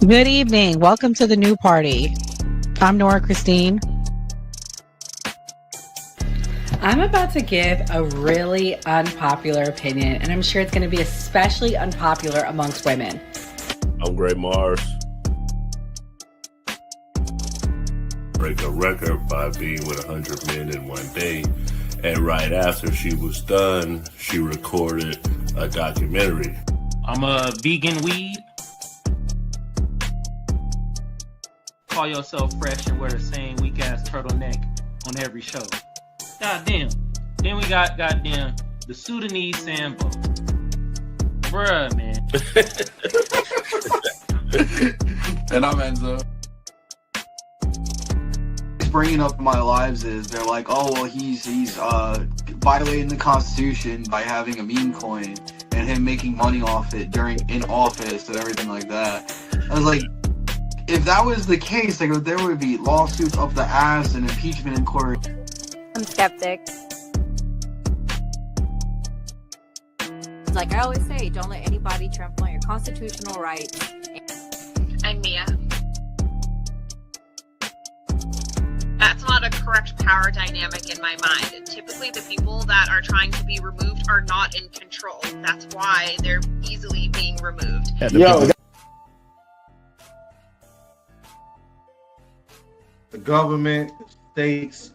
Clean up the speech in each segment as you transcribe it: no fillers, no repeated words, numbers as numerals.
Good evening. Welcome to the new party. I'm Nora Christine. I'm about to give a really unpopular opinion, and I'm sure it's going to be especially unpopular amongst women. I'm Gray Mars. Break a record by being with 100 men in one day. And right after she was done, she recorded a documentary. I'm a vegan weed. Call yourself fresh and wear the same weak ass turtleneck on every show. Goddamn. Then we got goddamn the Sudanese Sambo. Bruh, man. And I'm Enzo. Bringing up in my lives is they're like, oh well, he's violating the Constitution by having a meme coin and him making money off it in office and everything like that. I was like, if that was the case, like there would be lawsuits up the ass and impeachment in court. I'm skeptic. Like I always say, don't let anybody trample on your constitutional rights. I'm Mia. That's not a correct power dynamic in my mind. Typically, the people that are trying to be removed are not in control. That's why they're easily being removed. The government, the states,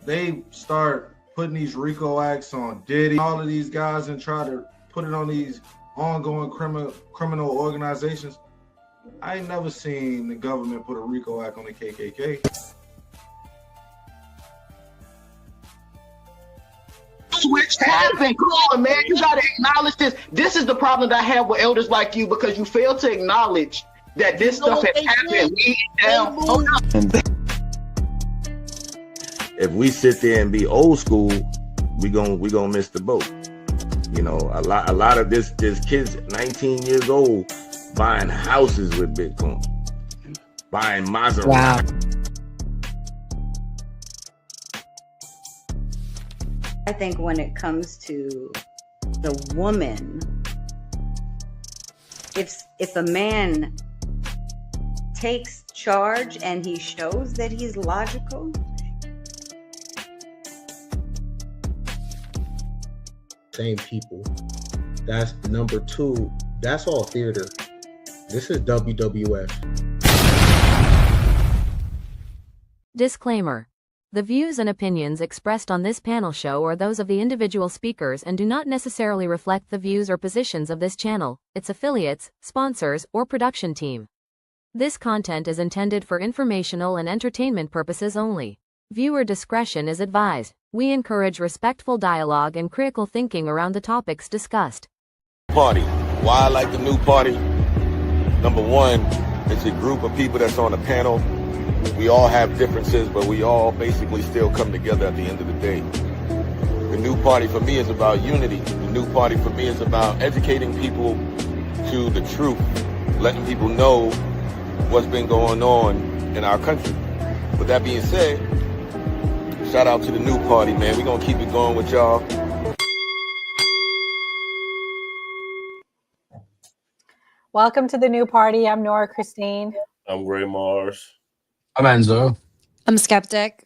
they start putting these RICO acts on Diddy, all of these guys, and try to put it on these ongoing criminal organizations. I ain't never seen the government put a RICO act on the KKK. Switch happened. Come on, man. You gotta acknowledge this. This is the problem that I have with elders like you, because you fail to acknowledge that this stuff has happened. If we sit there and be old school, we gonna miss the boat. You know, a lot of this kids 19 years old buying houses with Bitcoin, buying Maserati. Wow. I think when it comes to the woman, if a man takes charge and he shows that he's logical, same people. That's number two. That's all theater. This is WWF. Disclaimer. The views and opinions expressed on this panel show are those of the individual speakers and do not necessarily reflect the views or positions of this channel, its affiliates, sponsors, or production team. This content is intended for informational and entertainment purposes only. Viewer discretion is advised. We encourage respectful dialogue and critical thinking around the topics discussed. Party. Why I like the new party? Number one, it's a group of people that's on a panel. We all have differences, but we all basically still come together at the end of the day. The new party for me is about unity. The new party for me is about educating people to the truth, letting people know what's been going on in our country. With that being said, shout out to the new party, man. We're gonna keep it going with y'all. Welcome to the new party. I'm Nora Christine. I'm Gray Mars. I'm Enzo. I'm skeptic.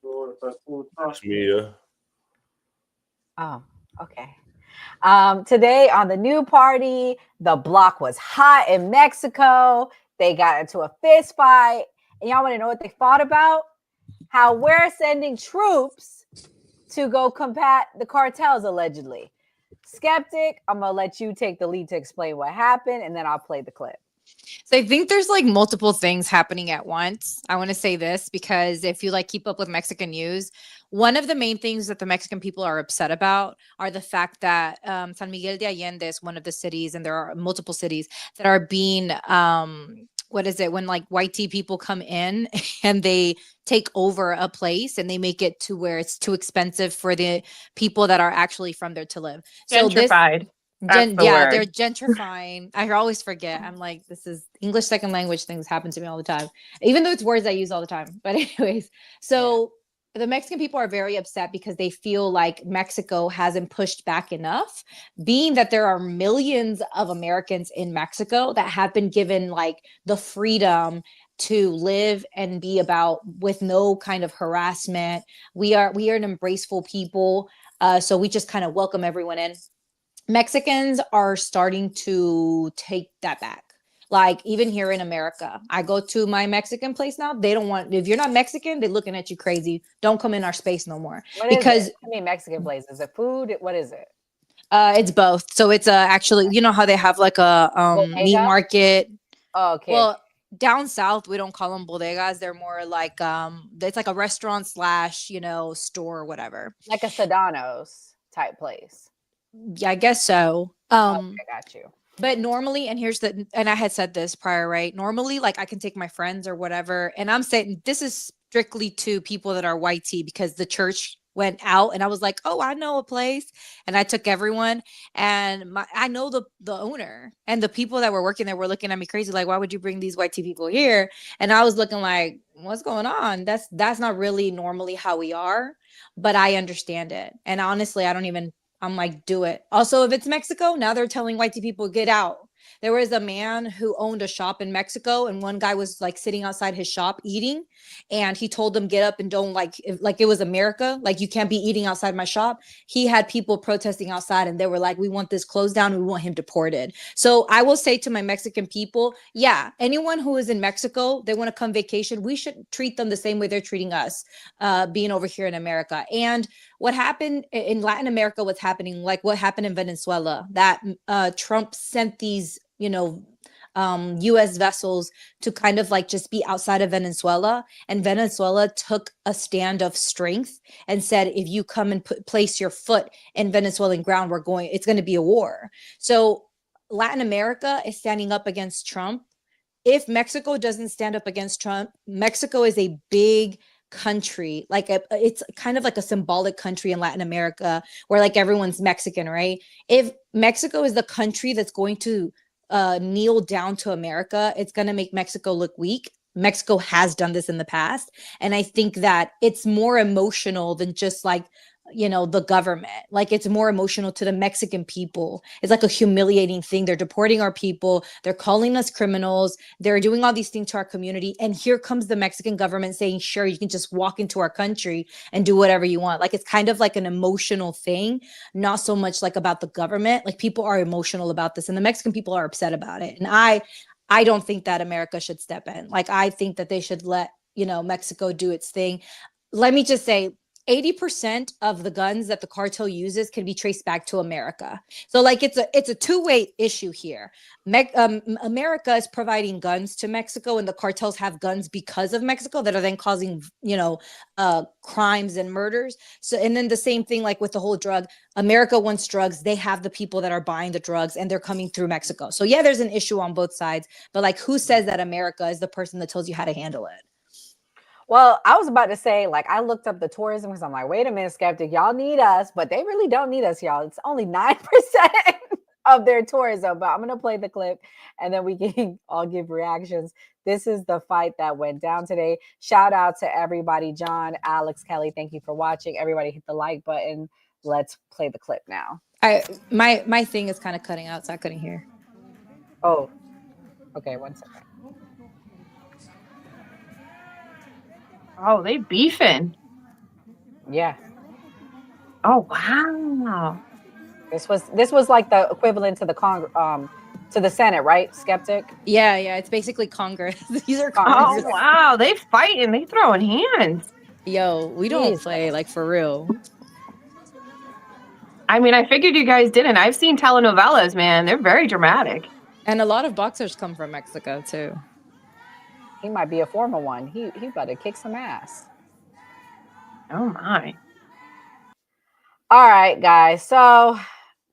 It's Mia. Oh, okay. Today on the new party, the block was hot in Mexico. They got into a fist fight. And y'all want to know what they fought about? How we're sending troops to go combat the cartels, allegedly. Skeptic, I'm going to let you take the lead to explain what happened, and then I'll play the clip. So I think there's like multiple things happening at once. I want to say this because if you like keep up with Mexican news, one of the main things that the Mexican people are upset about are the fact that San Miguel de Allende is one of the cities, and there are multiple cities that are being when like white tea people come in and they take over a place and they make it to where it's too expensive for the people that are actually from there to live. Gentrified. They're gentrifying. I always forget. I'm like, this is English second language things happen to me all the time, even though it's words I use all the time. But anyways, so the Mexican people are very upset because they feel like Mexico hasn't pushed back enough, being that there are millions of Americans in Mexico that have been given like the freedom to live and be about with no kind of harassment. We are an embraceful people. So we just kind of welcome everyone in. Mexicans are starting to take that back. Like even here in America, I go to my Mexican place now. They don't want, if you're not Mexican, they're looking at you crazy. Don't come in our space no more. What Because is it? I mean, Mexican place. Is it food? What is it? it's both. So it's actually, you know how they have like a meat market. Oh, okay. Well, down south we don't call them bodegas. They're more like it's like a restaurant slash, you know, store or whatever. Like a Sedano's type place. Yeah, I guess so. Okay, got you. But normally, and I had said this prior, right? Normally, like I can take my friends or whatever, and I'm saying this is strictly to people that are white tea because the church went out, and I was like, oh, I know a place, and I took everyone, and I know the owner, and the people that were working there were looking at me crazy, like, why would you bring these white tea people here? And I was looking like, what's going on? That's not really normally how we are, but I understand it, and honestly, I'm like, do it. Also, if it's Mexico, now they're telling white people, get out. There was a man who owned a shop in Mexico, and one guy was like sitting outside his shop eating, and he told them, get up and don't like it was America. Like, you can't be eating outside my shop. He had people protesting outside, and they were like, we want this closed down. And we want him deported. So I will say to my Mexican people, yeah, anyone who is in Mexico, they want to come vacation. We should treat them the same way they're treating us, being over here in America. And what happened in Latin America, what's happening, like what happened in Venezuela, that Trump sent these, you know, US vessels to kind of like just be outside of Venezuela. And Venezuela took a stand of strength and said, if you come and place your foot in Venezuelan ground, it's going to be a war. So Latin America is standing up against Trump. If Mexico doesn't stand up against Trump, Mexico is a big country, like it's kind of like a symbolic country in Latin America where like everyone's Mexican, right? If Mexico is the country that's going to kneel down to America, it's going to make Mexico look weak. Mexico has done this in the past, and I think that it's more emotional than just like, you know, the government. Like, it's more emotional to the Mexican people. It's like a humiliating thing. They're deporting our people. They're calling us criminals. They're doing all these things to our community. And here comes the Mexican government saying, sure, you can just walk into our country and do whatever you want. Like, it's kind of like an emotional thing, not so much like about the government. Like, people are emotional about this, and the Mexican people are upset about it. And I don't think that America should step in. Like, I think that they should let, you know, Mexico do its thing. Let me just say, 80% of the guns that the cartel uses can be traced back to America. So like it's a two-way issue here. America is providing guns to Mexico, and the cartels have guns because of Mexico that are then causing, you know, crimes and murders. So, and then the same thing like with the whole drug. America wants drugs. They have the people that are buying the drugs, and they're coming through Mexico. So yeah, there's an issue on both sides, but like, who says that America is the person that tells you how to handle it? Well, I was about to say, like, I looked up the tourism because I'm like, wait a minute, Skeptic, y'all need us, but they really don't need us, y'all. It's only 9% of their tourism, but I'm going to play the clip and then we can all give reactions. This is the fight that went down today. Shout out to everybody. John, Alex, Kelly, thank you for watching. Everybody hit the like button. Let's play the clip now. My thing is kind of cutting out, so I couldn't hear. Oh, okay, 1 second. Oh, they beefing. Yeah. Oh wow. This was like the equivalent to the Senate, right? Skeptic. Yeah, it's basically Congress. These are Congress. Oh wow, they fighting. They throwing hands. Yo, we don't play, like, for real. I mean, I figured you guys didn't. I've seen telenovelas, man. They're very dramatic. And a lot of boxers come from Mexico too. He might be a former one. He better kick some ass. Oh my. All right, guys. So,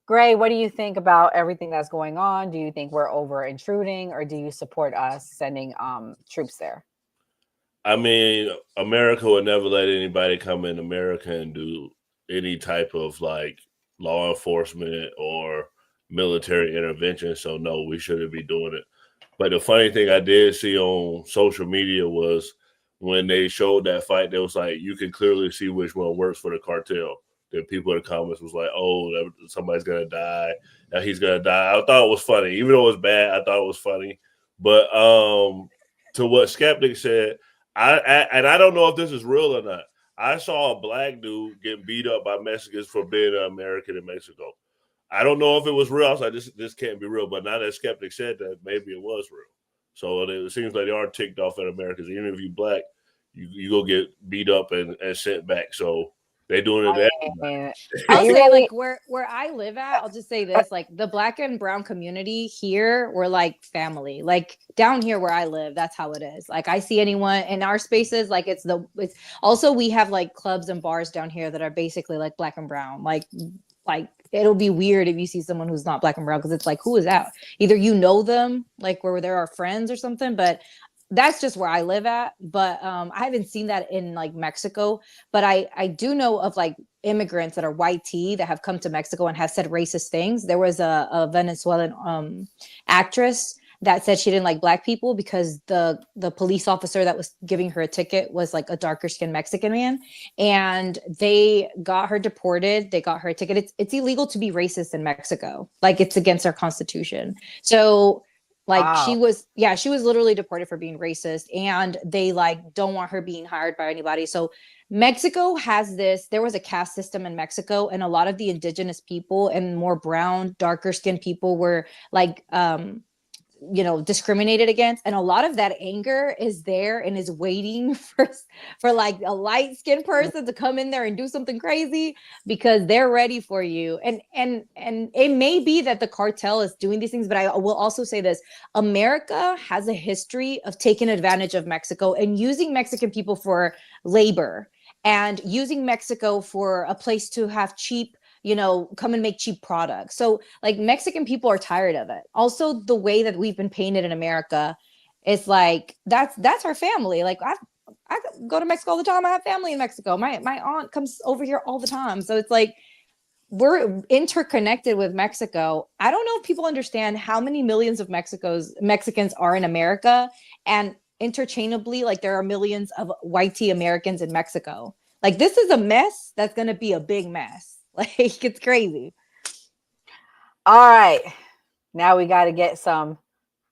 Gray, what do you think about everything that's going on? Do you think we're over intruding, or do you support us sending troops there? I mean, America would never let anybody come in America and do any type of like law enforcement or military intervention. So no, we shouldn't be doing it. But the funny thing I did see on social media was when they showed that fight, they was like, you can clearly see which one works for the cartel. Then people in the comments was like, oh, somebody's gonna die. Now he's gonna die. I thought it was funny, even though it was bad. I thought it was funny. But to what Skeptic said, I don't know if this is real or not. I saw a black dude getting beat up by Mexicans for being an American in Mexico. I don't know if it was real. I was like, this can't be real. But now that Skeptic said that, maybe it was real. So it seems like they are ticked off at Americans. Even if you black, you go get beat up and sent back. So they doing it. I'll say like where I live at, I'll just say this, like the black and brown community here, we're like family. Like down here where I live, that's how it is. Like I see anyone in our spaces, like it's also we have like clubs and bars down here that are basically like black and brown. Like it'll be weird if you see someone who's not black and brown, because it's like, who is that? Either you know them, like where there are friends or something, but that's just where I live at. But I haven't seen that in like Mexico, but I do know of like immigrants that are white tea that have come to Mexico and have said racist things. There was a Venezuelan actress that said she didn't like black people because the police officer that was giving her a ticket was like a darker skinned Mexican man, and they got her deported. They got her a ticket. It's illegal to be racist in Mexico. Like it's against our constitution. So like Wow. she was literally deported for being racist, and they like don't want her being hired by anybody. So Mexico has this, there was a caste system in Mexico, and a lot of the indigenous people and more brown, darker skinned people were like discriminated against, and a lot of that anger is there and is waiting for like a light skinned person to come in there and do something crazy because they're ready for you. And it may be that the cartel is doing these things, but I will also say this: America has a history of taking advantage of Mexico and using Mexican people for labor and using Mexico for a place to have cheap, come and make cheap products. So like Mexican people are tired of it. Also, the way that we've been painted in America is like, that's our family. Like I go to Mexico all the time. I have family in Mexico. My aunt comes over here all the time. So it's like, we're interconnected with Mexico. I don't know if people understand how many millions of Mexicans are in America, and interchangeably, like there are millions of white tea Americans in Mexico. Like this is a mess that's going to be a big mess. Like it's crazy. All right. Now we got to get some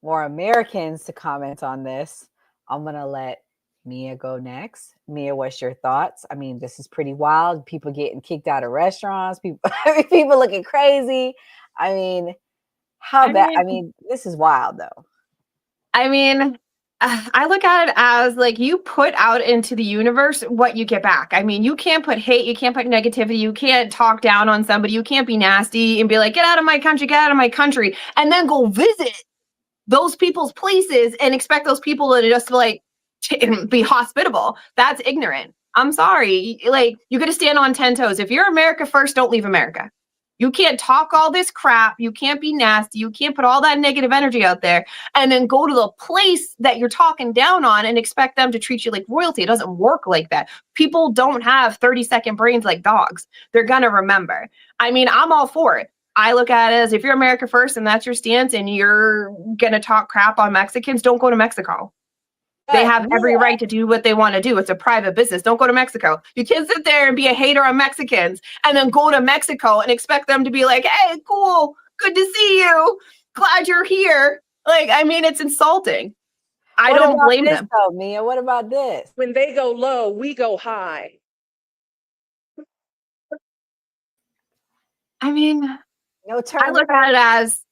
more Americans to comment on this. I'm going to let Mia go next. Mia, what's your thoughts? I mean, this is pretty wild. People getting kicked out of restaurants. People looking crazy. I mean, this is wild though. I mean, I look at it as like you put out into the universe what you get back. I mean, you can't put hate, you can't put negativity, you can't talk down on somebody, you can't be nasty and be like, get out of my country, and then go visit those people's places and expect those people to just like be hospitable. That's ignorant. I'm sorry. Like, you got to stand on 10 toes. If you're America first, don't leave America. You can't talk all this crap. You can't be nasty. You can't put all that negative energy out there and then go to the place that you're talking down on and expect them to treat you like royalty. It doesn't work like that. People don't have 30-second brains like dogs. They're going to remember. I mean, I'm all for it. I look at it as if you're America first and that's your stance and you're going to talk crap on Mexicans, don't go to Mexico. They have every right to do what they want to do. It's a private business. Don't go to Mexico. You can't sit there and be a hater on Mexicans and then go to Mexico and expect them to be like, hey, cool, good to see you. Glad you're here. Like, I mean, it's insulting. I don't blame them. Though, Mia, what about this? When they go low, we go high. I mean, I look at it as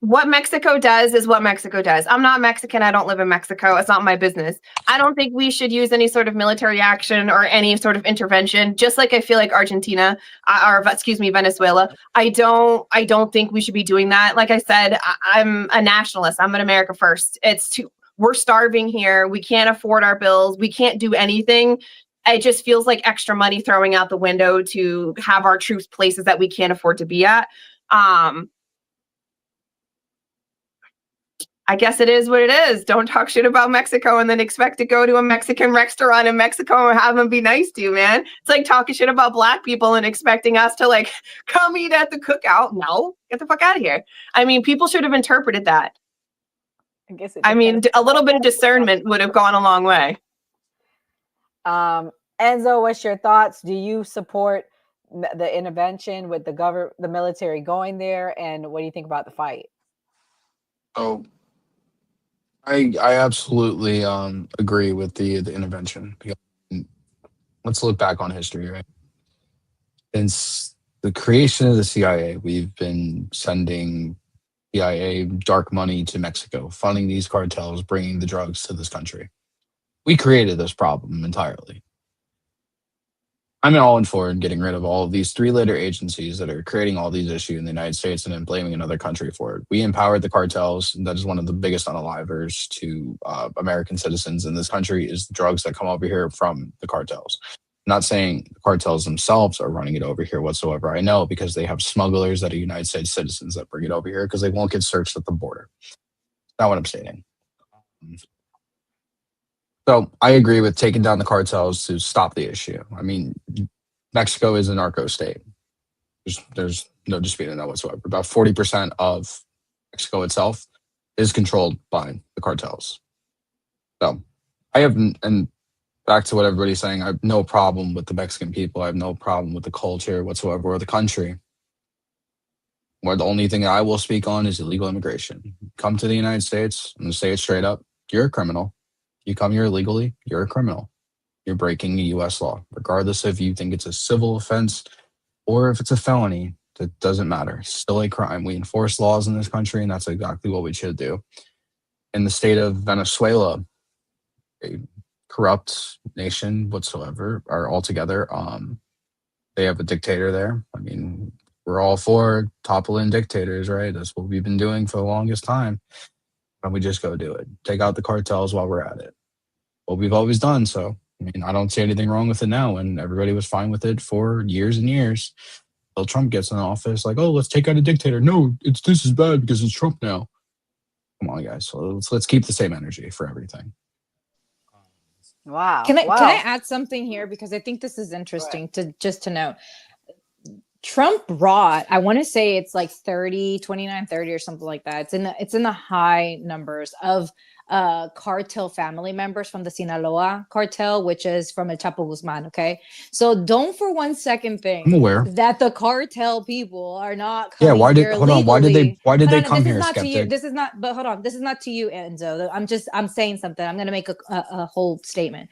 what Mexico does is what Mexico does. I'm not Mexican. I don't live in Mexico. It's not my business. I don't think we should use any sort of military action or any sort of intervention, just like I feel like Argentina Venezuela. I don't think we should be doing that. Like I said, I'm a nationalist. I'm an America first. We're starving here. We can't afford our bills. We can't do anything. It just feels like extra money throwing out the window to have our troops places that we can't afford to be at. I guess it is what it is. Don't talk shit about Mexico and then expect to go to a Mexican restaurant in Mexico and have them be nice to you, man. It's like talking shit about black people and expecting us to like come eat at the cookout. No, get the fuck out of here. I mean, people should have interpreted that. I guess I mean, a little bit of discernment would have gone a long way. Enzo, what's your thoughts? Do you support the intervention with the military going there, and what do you think about the fight? So I absolutely agree with the intervention. Let's look back on history, right? Since the creation of the CIA, we've been sending CIA dark money to Mexico, funding these cartels, bringing the drugs to this country. We created this problem entirely. I'm all in for getting rid of all of these three-letter agencies that are creating all these issues in the United States and then blaming another country for it. We empowered the cartels. And that is one of the biggest unalivers to American citizens in this country is the drugs that come over here from the cartels. I'm not saying the cartels themselves are running it over here whatsoever. I know because they have smugglers that are United States citizens that bring it over here because they won't get searched at the border. That's not what I'm stating. So I agree with taking down the cartels to stop the issue. I mean, Mexico is a narco state. There's no dispute in that whatsoever. About 40% of Mexico itself is controlled by the cartels. So I have, and back to what everybody's saying, I have no problem with the Mexican people. I have no problem with the culture whatsoever or the country. Where the only thing I will speak on is illegal immigration. Come to the United States, I'm going to say it straight up, you're a criminal. You come here illegally, you're a criminal. You're breaking a U.S. law. Regardless if you think it's a civil offense or if it's a felony, that doesn't matter. It's still a crime. We enforce laws in this country, and that's exactly what we should do. In the state of Venezuela, a corrupt nation whatsoever, or altogether, they have a dictator there. I mean, we're all for toppling dictators, right? That's what we've been doing for the longest time. And we just go do it. Take out the cartels while we're at it. What we've always done. So, I mean, I don't see anything wrong with it now. And everybody was fine with it for years and years. Until Trump gets in office, like, oh, let's take out a dictator. No, this is bad because it's Trump now. Come on, guys. So let's keep the same energy for everything. Wow. Can I add something here because I think this is interesting to know. Trump brought, I want to say it's like 29, 30 or something like that. It's in the high numbers of cartel family members from the Sinaloa cartel, which is from El Chapo Guzman. Okay. So don't for one second think I'm aware that the cartel people are not yeah, coming why did here hold on? Why did they come here, this is not to you. skeptic? This is not, but hold on. This is not to you, Enzo. I'm saying something. I'm going to make a whole statement.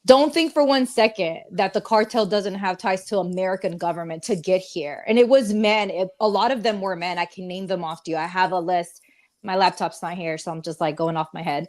Don't think for one second that the cartel doesn't have ties to American government to get here. And it was men. A lot of them were men. I can name them off to you. I have a list. My laptop's not here, so I'm just like going off my head.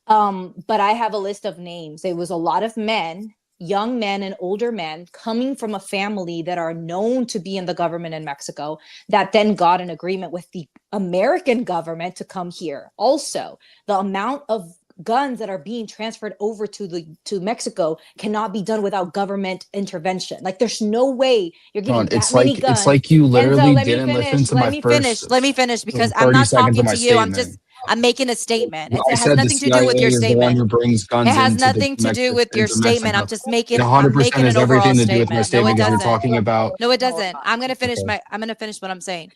But I have a list of names. It was a lot of men, young men and older men coming from a family that are known to be in the government in Mexico that then got an agreement with the American government to come here. Also, the amount of guns that are being transferred over to Mexico cannot be done without government intervention. Like there's no way you're getting that many guns. It's like you literally Enzo, didn't listen to my first. Let me finish because I'm 30 not seconds talking of my to you. statement. I'm making a statement. Well, It I has said the nothing to do with CIA your is the one statement. who brings guns It has into nothing to do with your statement. Mexico. I'm just making. It I'm 100% making has an overall everything to do with my statement. No, statement it because we're doesn't. talking about. No, it doesn't. I'm gonna finish Okay. I'm gonna finish what I'm saying.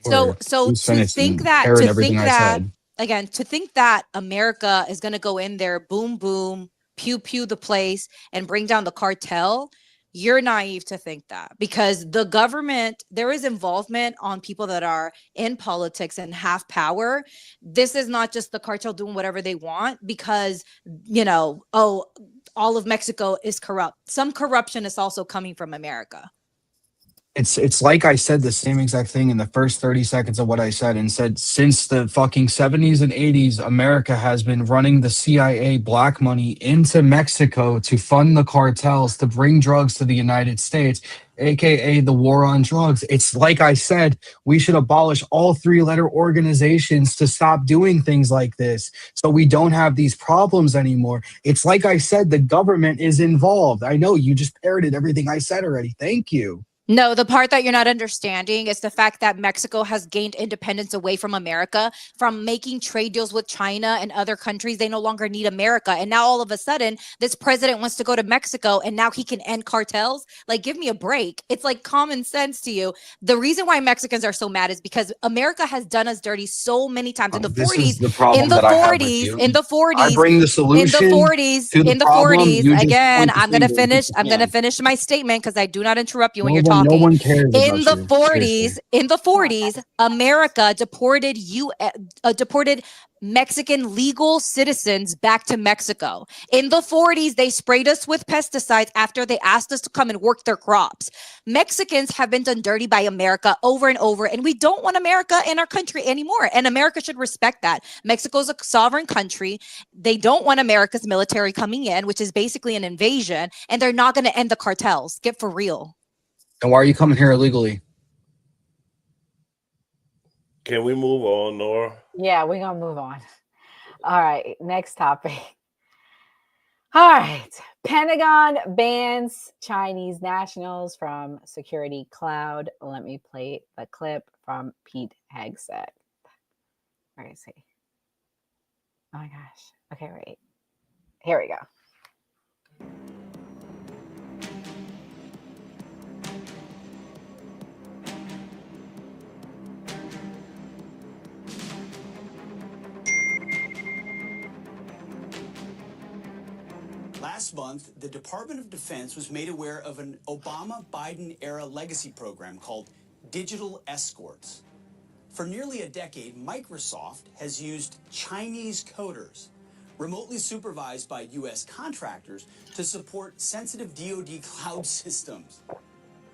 Sure. So Please to finish think and that parrot everything I said. again, to think that America is going to go in there, boom, boom, pew, pew the place and bring down the cartel, you're naive to think that because the government, there is involvement on people that are in politics and have power. This is not just the cartel doing whatever they want because, all of Mexico is corrupt. Some corruption is also coming from America. It's like I said the same exact thing in the first 30 seconds of what I said and said since the fucking 70s and 80s, America has been running the CIA black money into Mexico to fund the cartels to bring drugs to the United States, aka the war on drugs. It's like I said, we should abolish all three-letter organizations to stop doing things like this so we don't have these problems anymore. It's like I said, the government is involved. I know you just parroted everything I said already. Thank you. No, the part that you're not understanding is the fact that Mexico has gained independence away from America, from making trade deals with China and other countries. They no longer need America. And now all of a sudden, this president wants to go to Mexico and now he can end cartels. Like, give me a break. It's like common sense to you. The reason why Mexicans are so mad is because America has done us dirty so many times in the This 40s, is the problem in the that I have with 40s, you. in the 40s, I bring the in the solution 40s, to the in the problem. 40s. You just Again, point the I'm going to finger and finish. kick the I'm going to can. finish my statement because I do not interrupt you when No you're one, no talking. one cares In about the you. 40s, Seriously. America deported Mexican legal citizens back to Mexico. In the 40s, they sprayed us with pesticides after they asked us to come and work their crops. Mexicans have been done dirty by America over and over, and we don't want America in our country anymore. And America should respect that. Mexico's a sovereign country. They don't want America's military coming in, which is basically an invasion, and they're not going to end the cartels. Get for real. And why are you coming here illegally? Can we move on, Nora? Yeah, we're gonna move on. All right, next topic. All right, Pentagon bans Chinese nationals from security cloud. Let me play the clip from Pete Hegseth. Where is he? Oh my gosh. Okay, wait. Here we go. Last month, the Department of Defense was made aware of an Obama-Biden-era legacy program called Digital Escorts. For nearly a decade, Microsoft has used Chinese coders, remotely supervised by U.S. contractors, to support sensitive DoD cloud systems. The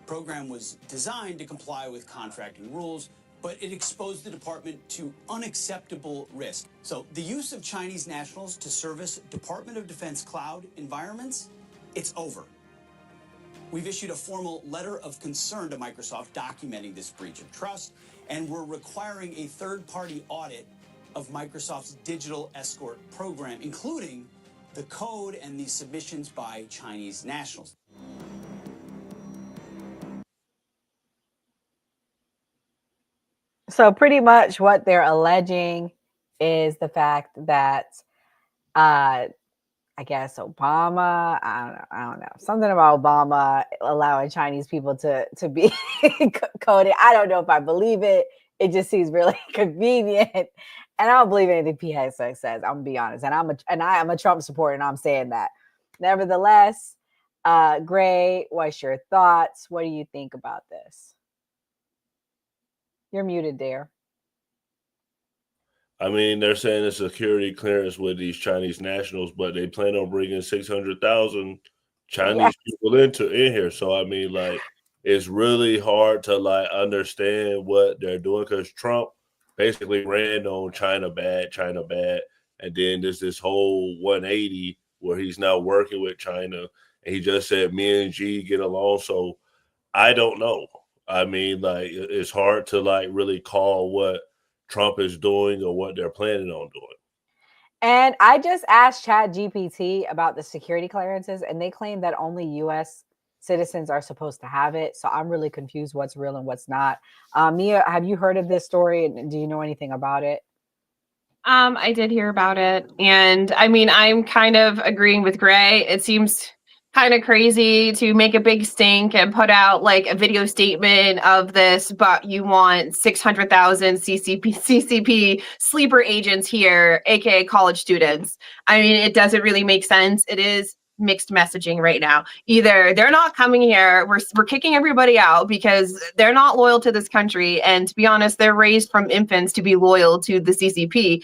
program was designed to comply with contracting rules, but it exposed the department to unacceptable risk. So the use of Chinese nationals to service Department of Defense cloud environments, it's over. We've issued a formal letter of concern to Microsoft documenting this breach of trust, and we're requiring a third-party audit of Microsoft's digital escort program, including the code and the submissions by Chinese nationals. So pretty much what they're alleging is the fact that I guess Obama, I don't know, something about Obama allowing Chinese people to be coded. I don't know if I believe it. It just seems really convenient, and I don't believe anything PSX says. I'm gonna be honest, and I am a Trump supporter, and I'm saying that. Nevertheless, Gray, what's your thoughts? What do you think about this? You're muted there. I mean, they're saying it's security clearance with these Chinese nationals, but they plan on bringing 600,000 Chinese people in here. So, I mean, like, it's really hard to, like, understand what they're doing because Trump basically ran on China bad. And then there's this whole 180 where he's now working with China. And he just said, me and G get along. So, I don't know. I mean, like, it's hard to, like, really call what Trump is doing or what they're planning on doing. And I just asked ChatGPT about the security clearances, and they claim that only U.S. citizens are supposed to have it. So I'm really confused what's real and what's not. Mia, have you heard of this story? And do you know anything about it? I did hear about it. And I mean, I'm kind of agreeing with Gray. It seems kind of crazy to make a big stink and put out like a video statement of this, but you want 600,000 CCP sleeper agents here, aka college students. I mean, it doesn't really make sense. It is mixed messaging right now. Either they're not coming here, we're kicking everybody out because they're not loyal to this country, and to be honest, they're raised from infants to be loyal to the CCP.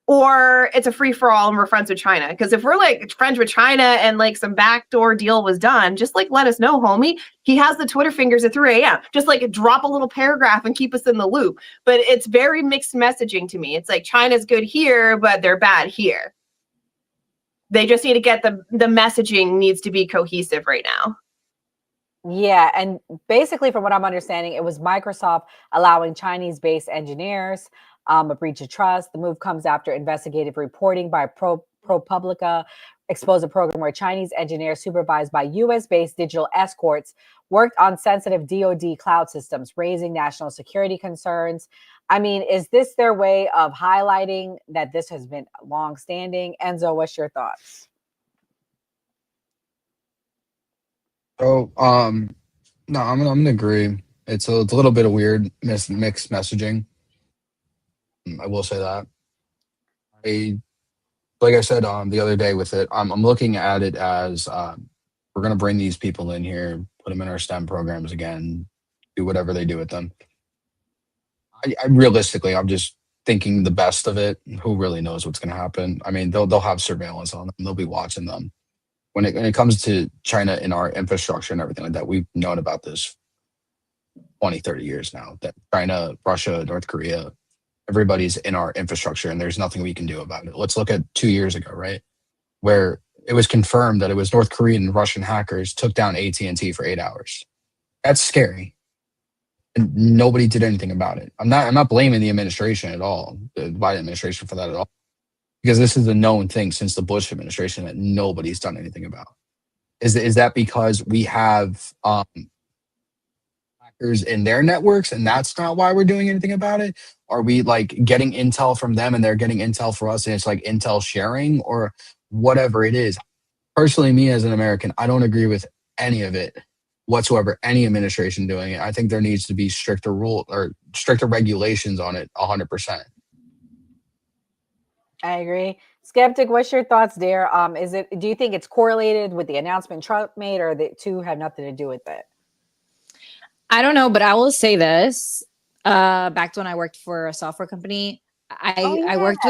Or it's a free-for-all and we're friends with China. Because if we're like friends with China and like some backdoor deal was done, just like let us know, homie. He has the Twitter fingers at 3 a.m. Just like drop a little paragraph and keep us in the loop. But it's very mixed messaging to me. It's like China's good here, but they're bad here. They just need to get the messaging needs to be cohesive right now. Yeah, and basically from what I'm understanding, it was Microsoft allowing Chinese-based engineers a breach of trust. The move comes after investigative reporting by ProPublica exposed a program where Chinese engineers supervised by U.S.-based digital escorts worked on sensitive DoD cloud systems, raising national security concerns. I mean, is this their way of highlighting that this has been long-standing? Enzo, what's your thoughts? So, no, I'm gonna agree. It's a little bit of weird mixed messaging. I will say that. I like I said the other day with it, I'm looking at it as we're gonna bring these people in here, put them in our STEM programs again, do whatever they do with them. I realistically, I'm just thinking the best of it. Who really knows what's gonna happen? I mean, they'll have surveillance on them. They'll be watching them. When it comes to China and our infrastructure and everything like that, we've known about this 20, 30 years now. That China, Russia, North Korea, everybody's in our infrastructure and there's nothing we can do about it. Let's look at 2 years ago, right? Where it was confirmed that it was North Korean and Russian hackers took down AT&T for 8 hours. That's scary. And nobody did anything about it. I'm not blaming the administration at all, the Biden administration for that at all. Because this is a known thing since the Bush administration that nobody's done anything about. Is that because we have hackers in their networks and that's not why we're doing anything about it? Are we like getting intel from them and they're getting intel for us and it's like intel sharing or whatever it is? Personally, me as an American, I don't agree with any of it whatsoever, any administration doing it. I think there needs to be stricter rule or stricter regulations on it 100%. I agree. Skeptic, what's your thoughts there? Do you think it's correlated with the announcement Trump made, or the two have nothing to do with it? I don't know, but I will say this. Back to when I worked for a software company, I worked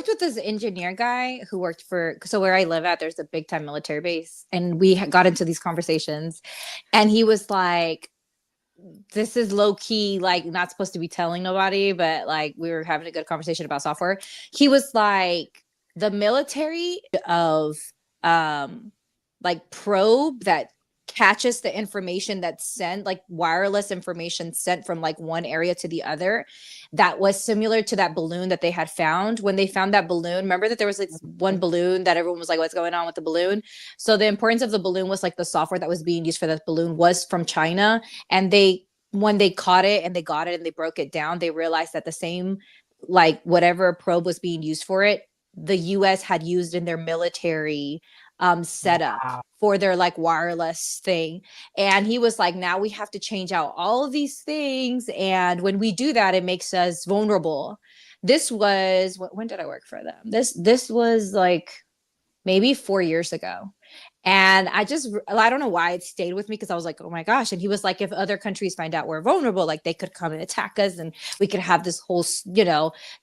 with this engineer guy who worked so where I live at, there's a big time military base, and we got into these conversations, and he was like, this is low key, like not supposed to be telling nobody, but like we were having a good conversation about software. He was like, the military of like probe that catches the information that's sent, like wireless information sent from like one area to the other, that was similar to that balloon that they had found. When they found that balloon, remember that there was like one balloon that everyone was like, what's going on with the balloon? So the importance of the balloon was like the software that was being used for that balloon was from China. And when they caught it and they got it and they broke it down, they realized that the same, like whatever probe was being used for it, the US had used in their military setup for their like wireless thing. And he was like, now we have to change out all of these things, and when we do that, it makes us vulnerable. This was when did I work for them? This was like maybe 4 years ago. And I don't know why it stayed with me, because I was like, oh my gosh. And he was like, if other countries find out we're vulnerable, like they could come and attack us and we could have this whole,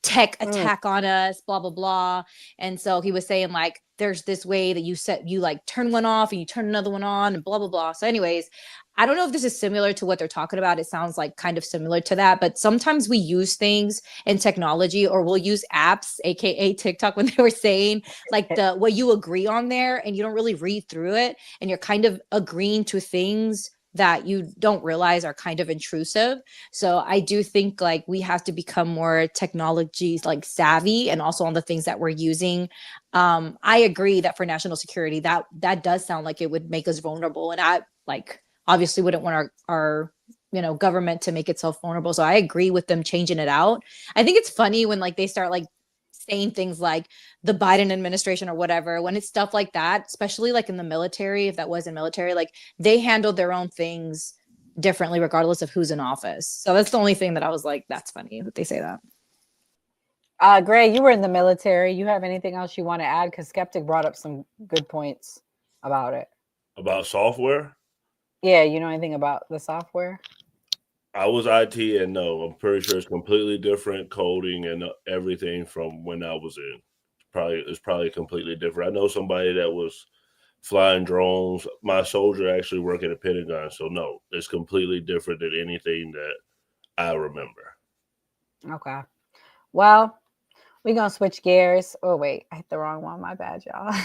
tech attack on us, blah, blah, blah. And so he was saying like, there's this way that you like turn one off and you turn another one on and blah, blah, blah. So anyways, I don't know if this is similar to what they're talking about. It sounds like kind of similar to that, but sometimes we use things in technology, or we'll use apps, aka TikTok, when they were saying like what you agree on there, and you don't really read through it, and you're kind of agreeing to things that you don't realize are kind of intrusive. So I do think like we have to become more technology like savvy, and also on the things that we're using. I agree that for national security, that does sound like it would make us vulnerable, and I like obviously wouldn't want our government to make itself vulnerable. So I agree with them changing it out. I think it's funny when like they start like saying things like the Biden administration or whatever, when it's stuff like that, especially like in the military, if that was in military, like they handled their own things differently regardless of who's in office. So that's the only thing that I was like, that's funny that they say that. Gray, you were in the military. You have anything else you want to add? Because Skeptic brought up some good points about it. About software? Yeah, you know anything about the software? I was IT, and no, I'm pretty sure it's completely different coding and everything from when I was in. It's probably completely different. I know somebody that was flying drones. My soldier actually worked at a Pentagon, so no, it's completely different than anything that I remember. Okay. Well, we're gonna switch gears. Oh wait, I hit the wrong one. My bad, y'all.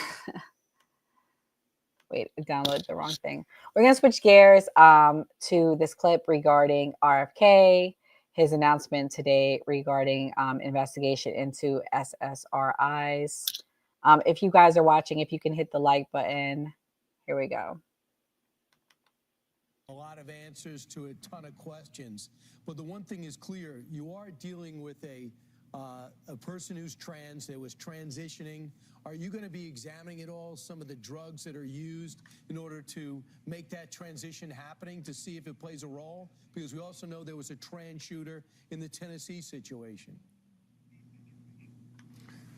Wait, I downloaded the wrong thing. We're going to switch gears to this clip regarding RFK, his announcement today regarding investigation into SSRIs. If you guys are watching, if you can hit the like button. Here we go. a lot of answers to a ton of questions. But the one thing is clear, you are dealing with a person who's trans, that was transitioning. Are you going to be examining at all some of the drugs that are used in order to make that transition happening, to see if it plays a role? Because we also know there was a trans shooter in the Tennessee situation.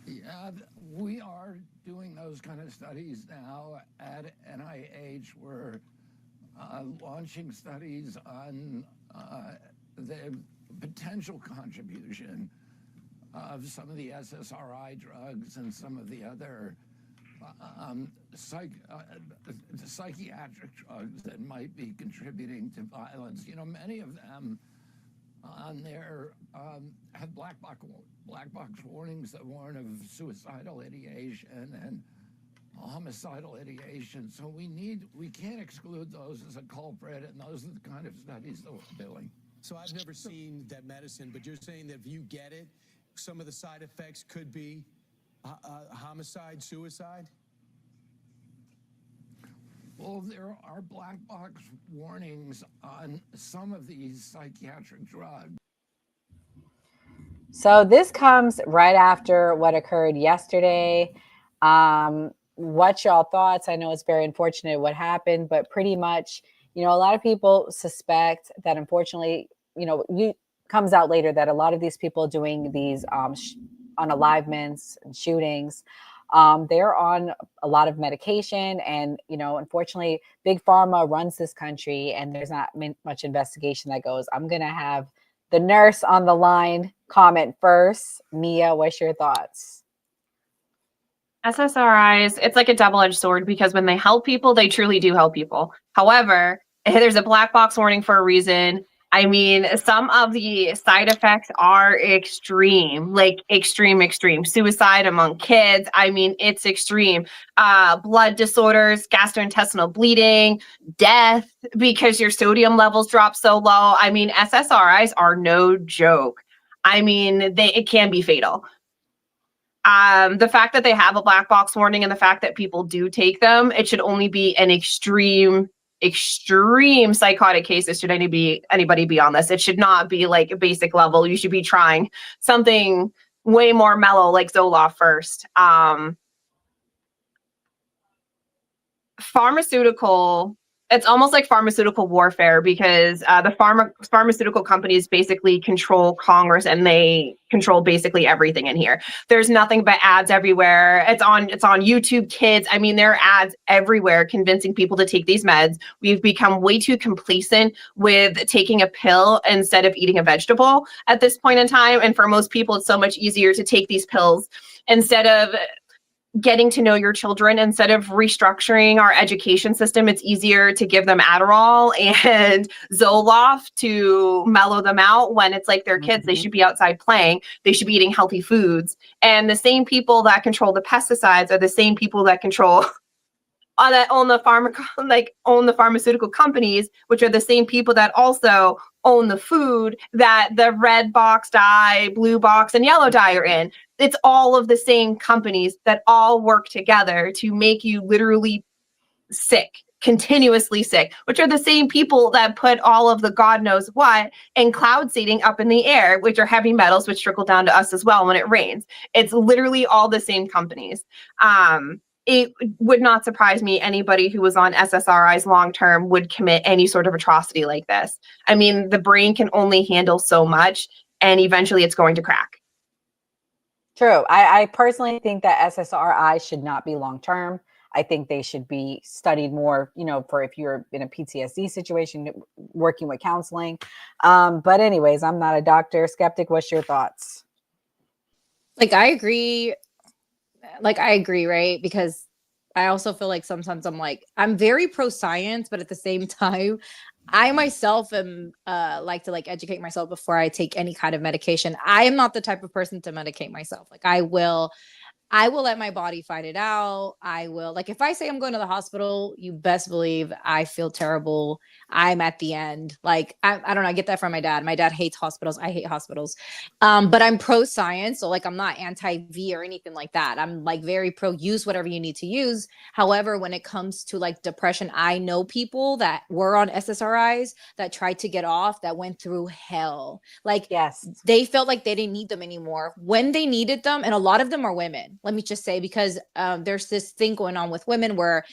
Yeah, we are doing those kind of studies now at NIH. We're launching studies on the potential contribution of some of the SSRI drugs and some of the other psychiatric drugs that might be contributing to violence. You know, many of them on there had black box warnings that warn of suicidal ideation and homicidal ideation. So we can't exclude those as a culprit, and those are the kind of studies that we're doing. So I've never seen that medicine, but you're saying that if you get it, some of the side effects could be homicide, suicide? Well, there are black box warnings on some of these psychiatric drugs. So this comes right after what occurred yesterday. What's y'all thoughts? I know it's very unfortunate what happened, but pretty much, you know, a lot of people suspect that, unfortunately, you know, comes out later that a lot of these people doing these unalivements and shootings, they're on a lot of medication, and, you know, unfortunately, big pharma runs this country, and there's not much investigation that goes. I'm gonna have the nurse on the line comment first. Mia, what's your thoughts? SSRIs, it's like a double-edged sword, because when they help people, they truly do help people. However, there's a black box warning for a reason. I mean, some of the side effects are extreme, like extreme. Suicide among kids, I mean, it's extreme. Blood disorders, gastrointestinal bleeding, death because your sodium levels drop so low. I mean, SSRIs are no joke. I mean, it can be fatal. The fact that they have a black box warning and the fact that people do take them, it should only be an extreme psychotic cases. Should anybody be on this? It should not be like a basic level. You should be trying something way more mellow, like Zoloft first. Pharmaceutical, it's almost like pharmaceutical warfare, because the pharmaceutical companies basically control Congress, and they control basically everything in here. There's nothing but ads everywhere. It's on YouTube Kids. I mean, there are ads everywhere convincing people to take these meds. We've become way too complacent with taking a pill instead of eating a vegetable at this point in time. And for most people, it's so much easier to take these pills instead of getting to know your children. Instead of restructuring our education system, it's easier to give them Adderall and Zoloft to mellow them out when it's like they're kids. They should be outside playing. They should be eating healthy foods. And the same people that control the pesticides are the same people that control that own the pharmaceutical companies, which are the same people that also own the food that the red box dye, blue box, and yellow dye are in. It's all of the same companies that all work together to make you literally sick, continuously sick, which are the same people that put all of the God knows what and cloud seeding up in the air, which are heavy metals, which trickle down to us as well when it rains. It's literally all the same companies. It would not surprise me anybody who was on SSRIs long-term would commit any sort of atrocity like this. I mean, the brain can only handle so much, and eventually it's going to crack. True. I personally think that SSRIs should not be long-term. I think they should be studied more, you know, for if you're in a PTSD situation, working with counseling. But anyways, I'm not a doctor. Skeptic, what's your thoughts? I agree, right? Because I also feel like sometimes I'm very pro-science, but at the same time, I myself am like to educate myself before I take any kind of medication. I am not the type of person to medicate myself. I will let my body fight it out. I will, like, if I say I'm going to the hospital, you best believe I feel terrible. I'm at the end. Like, I don't know. I get that from my dad. My dad hates hospitals. I hate hospitals. But I'm pro science. So, like, I'm not anti V or anything like that. I'm like very pro use whatever you need to use. However, when it comes to like depression, I know people that were on SSRIs that tried to get off that went through hell. Like, yes, they felt like they didn't need them anymore when they needed them. And a lot of them are women, let me just say, because there's this thing going on with women where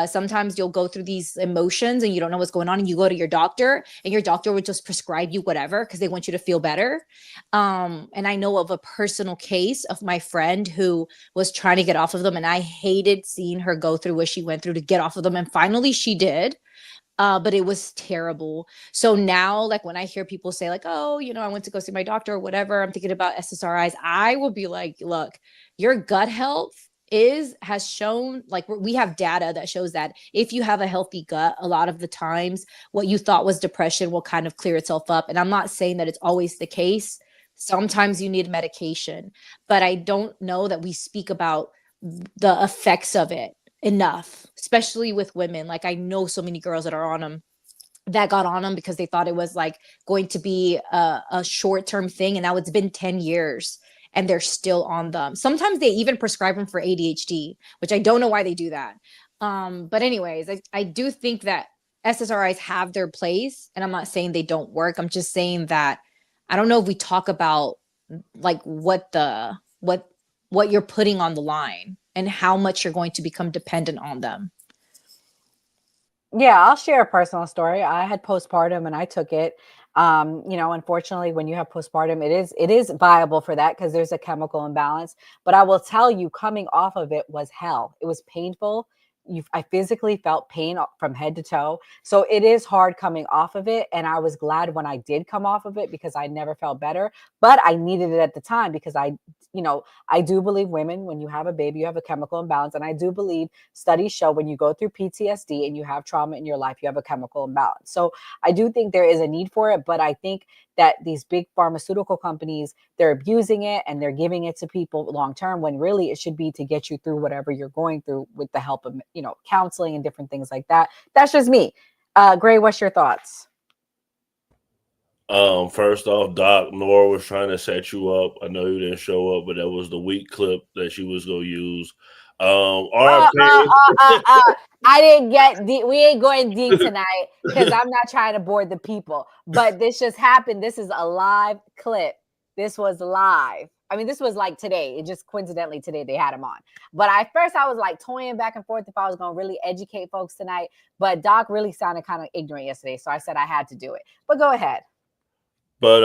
sometimes you'll go through these emotions and you don't know what's going on, and you go to your doctor and your doctor would just prescribe you whatever because they want you to feel better. And I know of a personal case of my friend who was trying to get off of them, and I hated seeing her go through what she went through to get off of them, and finally she did. But it was terrible. So now, like, when I hear people say like, oh, you know, I went to go see my doctor or whatever, I'm thinking about SSRIs, I will be like, look, your gut health has shown, like, we have data that shows that if you have a healthy gut, a lot of the times what you thought was depression will kind of clear itself up. And I'm not saying that it's always the case. Sometimes you need medication, but I don't know that we speak about the effects of it enough, especially with women. Like, I know so many girls that are on them that got on them because they thought it was like going to be a short-term thing, and now it's been 10 years and they're still on them. Sometimes they even prescribe them for ADHD, which I don't know why they do that. But anyways, I do think that SSRIs have their place, and I'm not saying they don't work. I'm just saying that I don't know if we talk about like what you're putting on the line and how much you're going to become dependent on them. Yeah, I'll share a personal story. I had postpartum and I took it. You know, unfortunately, when you have postpartum, it is viable for that because there's a chemical imbalance. But I will tell you, coming off of it was hell. It was painful. I physically felt pain from head to toe. So it is hard coming off of it. And I was glad when I did come off of it because I never felt better. But I needed it at the time because I do believe women, when you have a baby, you have a chemical imbalance. And I do believe studies show when you go through PTSD and you have trauma in your life, you have a chemical imbalance. So I do think there is a need for it. But I think that these big pharmaceutical companies, they're abusing it and they're giving it to people long term, when really it should be to get you through whatever you're going through with the help of, counseling and different things like that. That's just me. Gray, what's your thoughts? First off, Doc, Nora was trying to set you up. I know you didn't show up, but that was the weak clip that she was gonna use. I didn't get deep. We ain't going deep tonight because I'm not trying to bore the people. But this just happened. This is a live clip. This was live. I mean, this was like today. It just coincidentally today they had him on. But I was like toying back and forth if I was going to really educate folks tonight. But Doc really sounded kind of ignorant yesterday, so I said I had to do it. But go ahead. But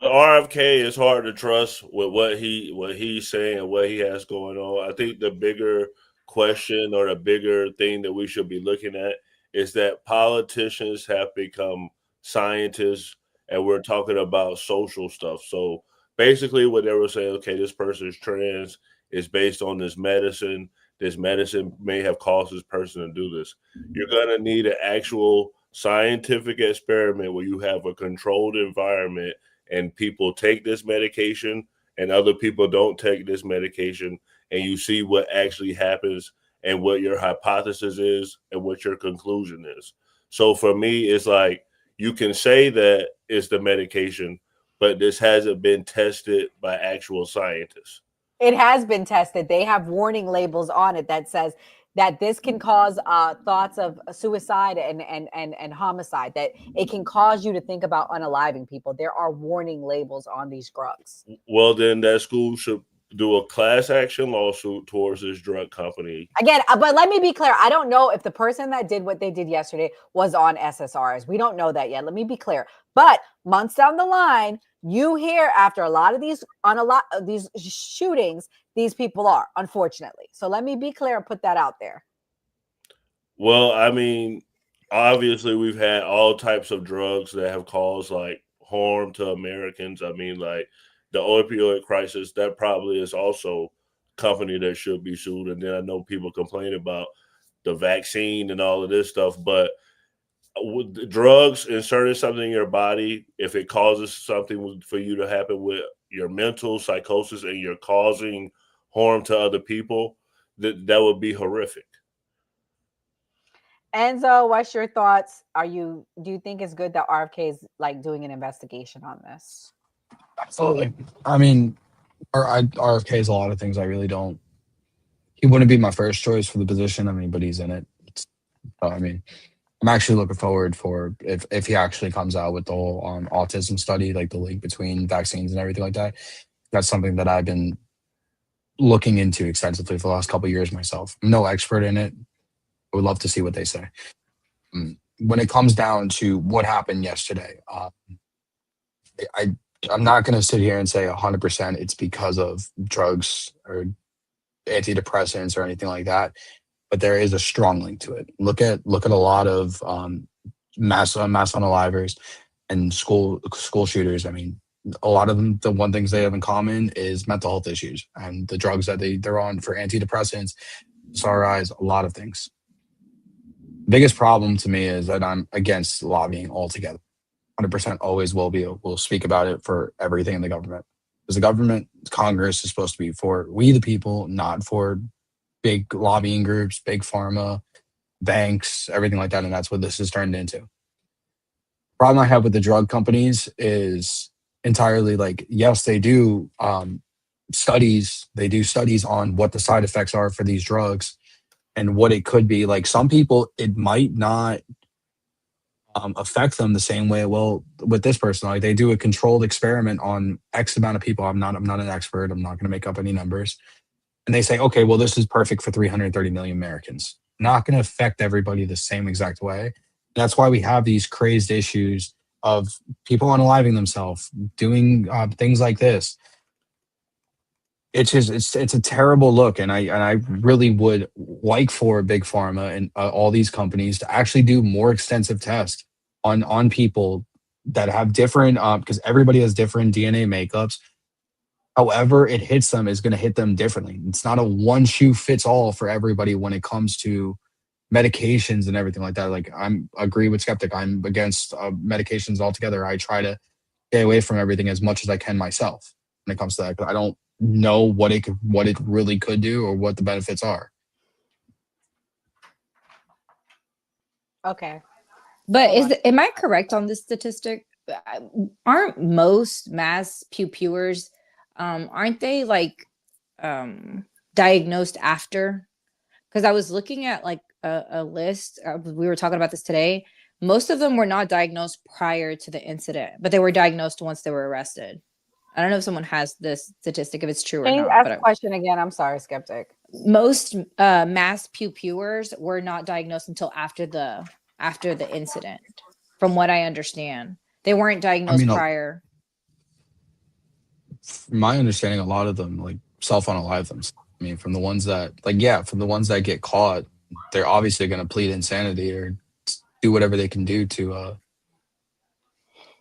RFK is hard to trust with what he's saying and what he has going on. I think the bigger question or the bigger thing that we should be looking at is that politicians have become scientists, and we're talking about social stuff. So basically what they were saying, okay, this person is trans, is based on this medicine. This medicine may have caused this person to do this. You're going to need an actual scientific experiment where you have a controlled environment and people take this medication and other people don't take this medication, and you see what actually happens and what your hypothesis is and what your conclusion is. So for me, it's like you can say that it's the medication, but this hasn't been tested by actual scientists. It has been tested. They have warning labels on it that says that this can cause thoughts of suicide and homicide, that it can cause you to think about unaliving people. There are warning labels on these drugs. Well, then that school should do a class action lawsuit towards this drug company. Again, but let me be clear. I don't know if the person that did what they did yesterday was on SSRIs. We don't know that yet. Let me be clear. But months down the line, you hear after a lot of these shootings, these people are, unfortunately. So let me be clear and put that out there. Well, I mean, obviously we've had all types of drugs that have caused like harm to Americans. I mean, like the opioid crisis, that probably is also a company that should be sued. And then I know people complain about the vaccine and all of this stuff, but with the drugs, inserting something in your body, if it causes something for you to happen with your mental psychosis and you're causing harm to other people, that would be horrific. Enzo, what's your thoughts? Do you think it's good that RFK is like doing an investigation on this? Absolutely. I mean, RFK is a lot of things I really don't. He wouldn't be my first choice for the position. I mean, but he's in it. I mean, I'm actually looking forward for if he actually comes out with the whole autism study, like the link between vaccines and everything like that. That's something that I've been looking into extensively for the last couple of years myself. I'm no expert in it. I would love to see what they say. When it comes down to what happened yesterday, I'm not going to sit here and say 100% it's because of drugs or antidepressants or anything like that, but there is a strong link to it. Look at a lot of mass unalivers and school shooters. I mean, a lot of them, the one things they have in common is mental health issues and the drugs that they're on for antidepressants, SRIs, a lot of things. Biggest problem to me is that I'm against lobbying altogether. 100% always will be. We'll speak about it for everything in the government. Because the government, Congress is supposed to be for we the people, not for big lobbying groups, big pharma, banks, everything like that. And that's what this has turned into. Problem I have with the drug companies is entirely like, yes, they do studies. They do studies on what the side effects are for these drugs and what it could be. Like some people, it might not affect them the same way. Well, with this person, like they do a controlled experiment on X amount of people. I'm not an expert. I'm not going to make up any numbers. And they say, okay, well, this is perfect for 330 million Americans. Not going to affect everybody the same exact way. That's why we have these crazed issues of people unaliving themselves, doing things like this. It's a terrible look, and I really would like for Big Pharma and all these companies to actually do more extensive tests on people that have different because everybody has different DNA makeups. However, it hits them is going to hit them differently. It's not a one shoe fits all for everybody when it comes to medications and everything like that. Like I'm agree with Skeptic. I'm against medications altogether. I try to stay away from everything as much as I can myself when it comes to that. I don't know what it really could do or what the benefits are. Okay. But am I correct on this statistic? Aren't most mass pewers, aren't they like diagnosed after? Because I was looking at like a list. We were talking about this today. Most of them were not diagnosed prior to the incident, but they were diagnosed once they were arrested. I don't know if someone has this statistic, if it's true Can or you not. ask But the question again? I'm sorry, Skeptic. most mass pewers were not diagnosed until after the incident, from what I understand. They weren't diagnosed prior. From my understanding, a lot of them like self-unalive themselves. I mean, from the ones that from the ones that get caught, they're obviously going to plead insanity or do whatever they can do to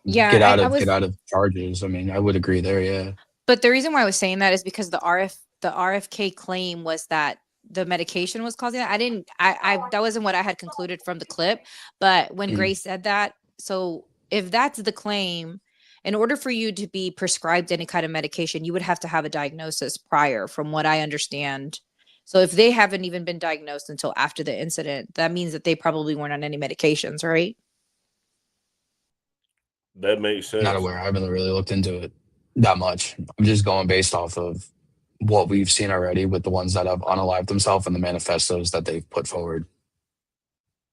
get out of charges. I mean, I would agree there, yeah. But the reason why I was saying that is because the RFK claim was that the medication was causing that. I that wasn't what I had concluded from the clip. But when Grace said that, so if that's the claim, in order for you to be prescribed any kind of medication, you would have to have a diagnosis prior, from what I understand. So if they haven't even been diagnosed until after the incident, that means that they probably weren't on any medications, right? That makes sense. Not aware. I haven't really looked into it that much. I'm just going based off of what we've seen already with the ones that have unalived themselves and the manifestos that they've put forward.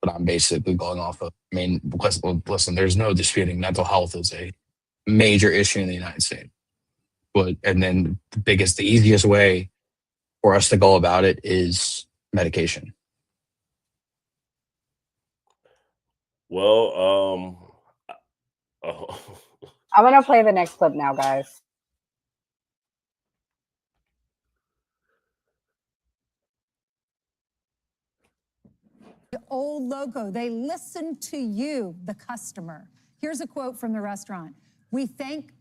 But I'm basically going off of, I mean, listen, there's no disputing mental health is a major issue in the United States. And then the easiest way for us to go about it is medication. Well, I'm going to play the next clip now, guys. The old logo, they listen to you, the customer. Here's a quote from the restaurant. We thank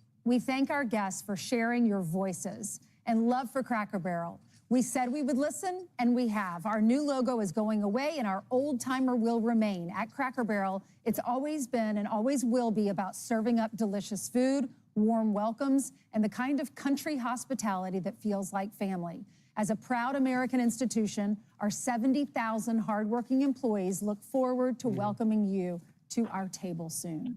our guests for sharing your voices and love for Cracker Barrel. We said we would listen, and we have. Our new logo is going away, and our old timer will remain. At Cracker Barrel, it's always been and always will be about serving up delicious food, warm welcomes, and the kind of country hospitality that feels like family. As a proud American institution, our 70,000 hardworking employees look forward to welcoming you to our table soon.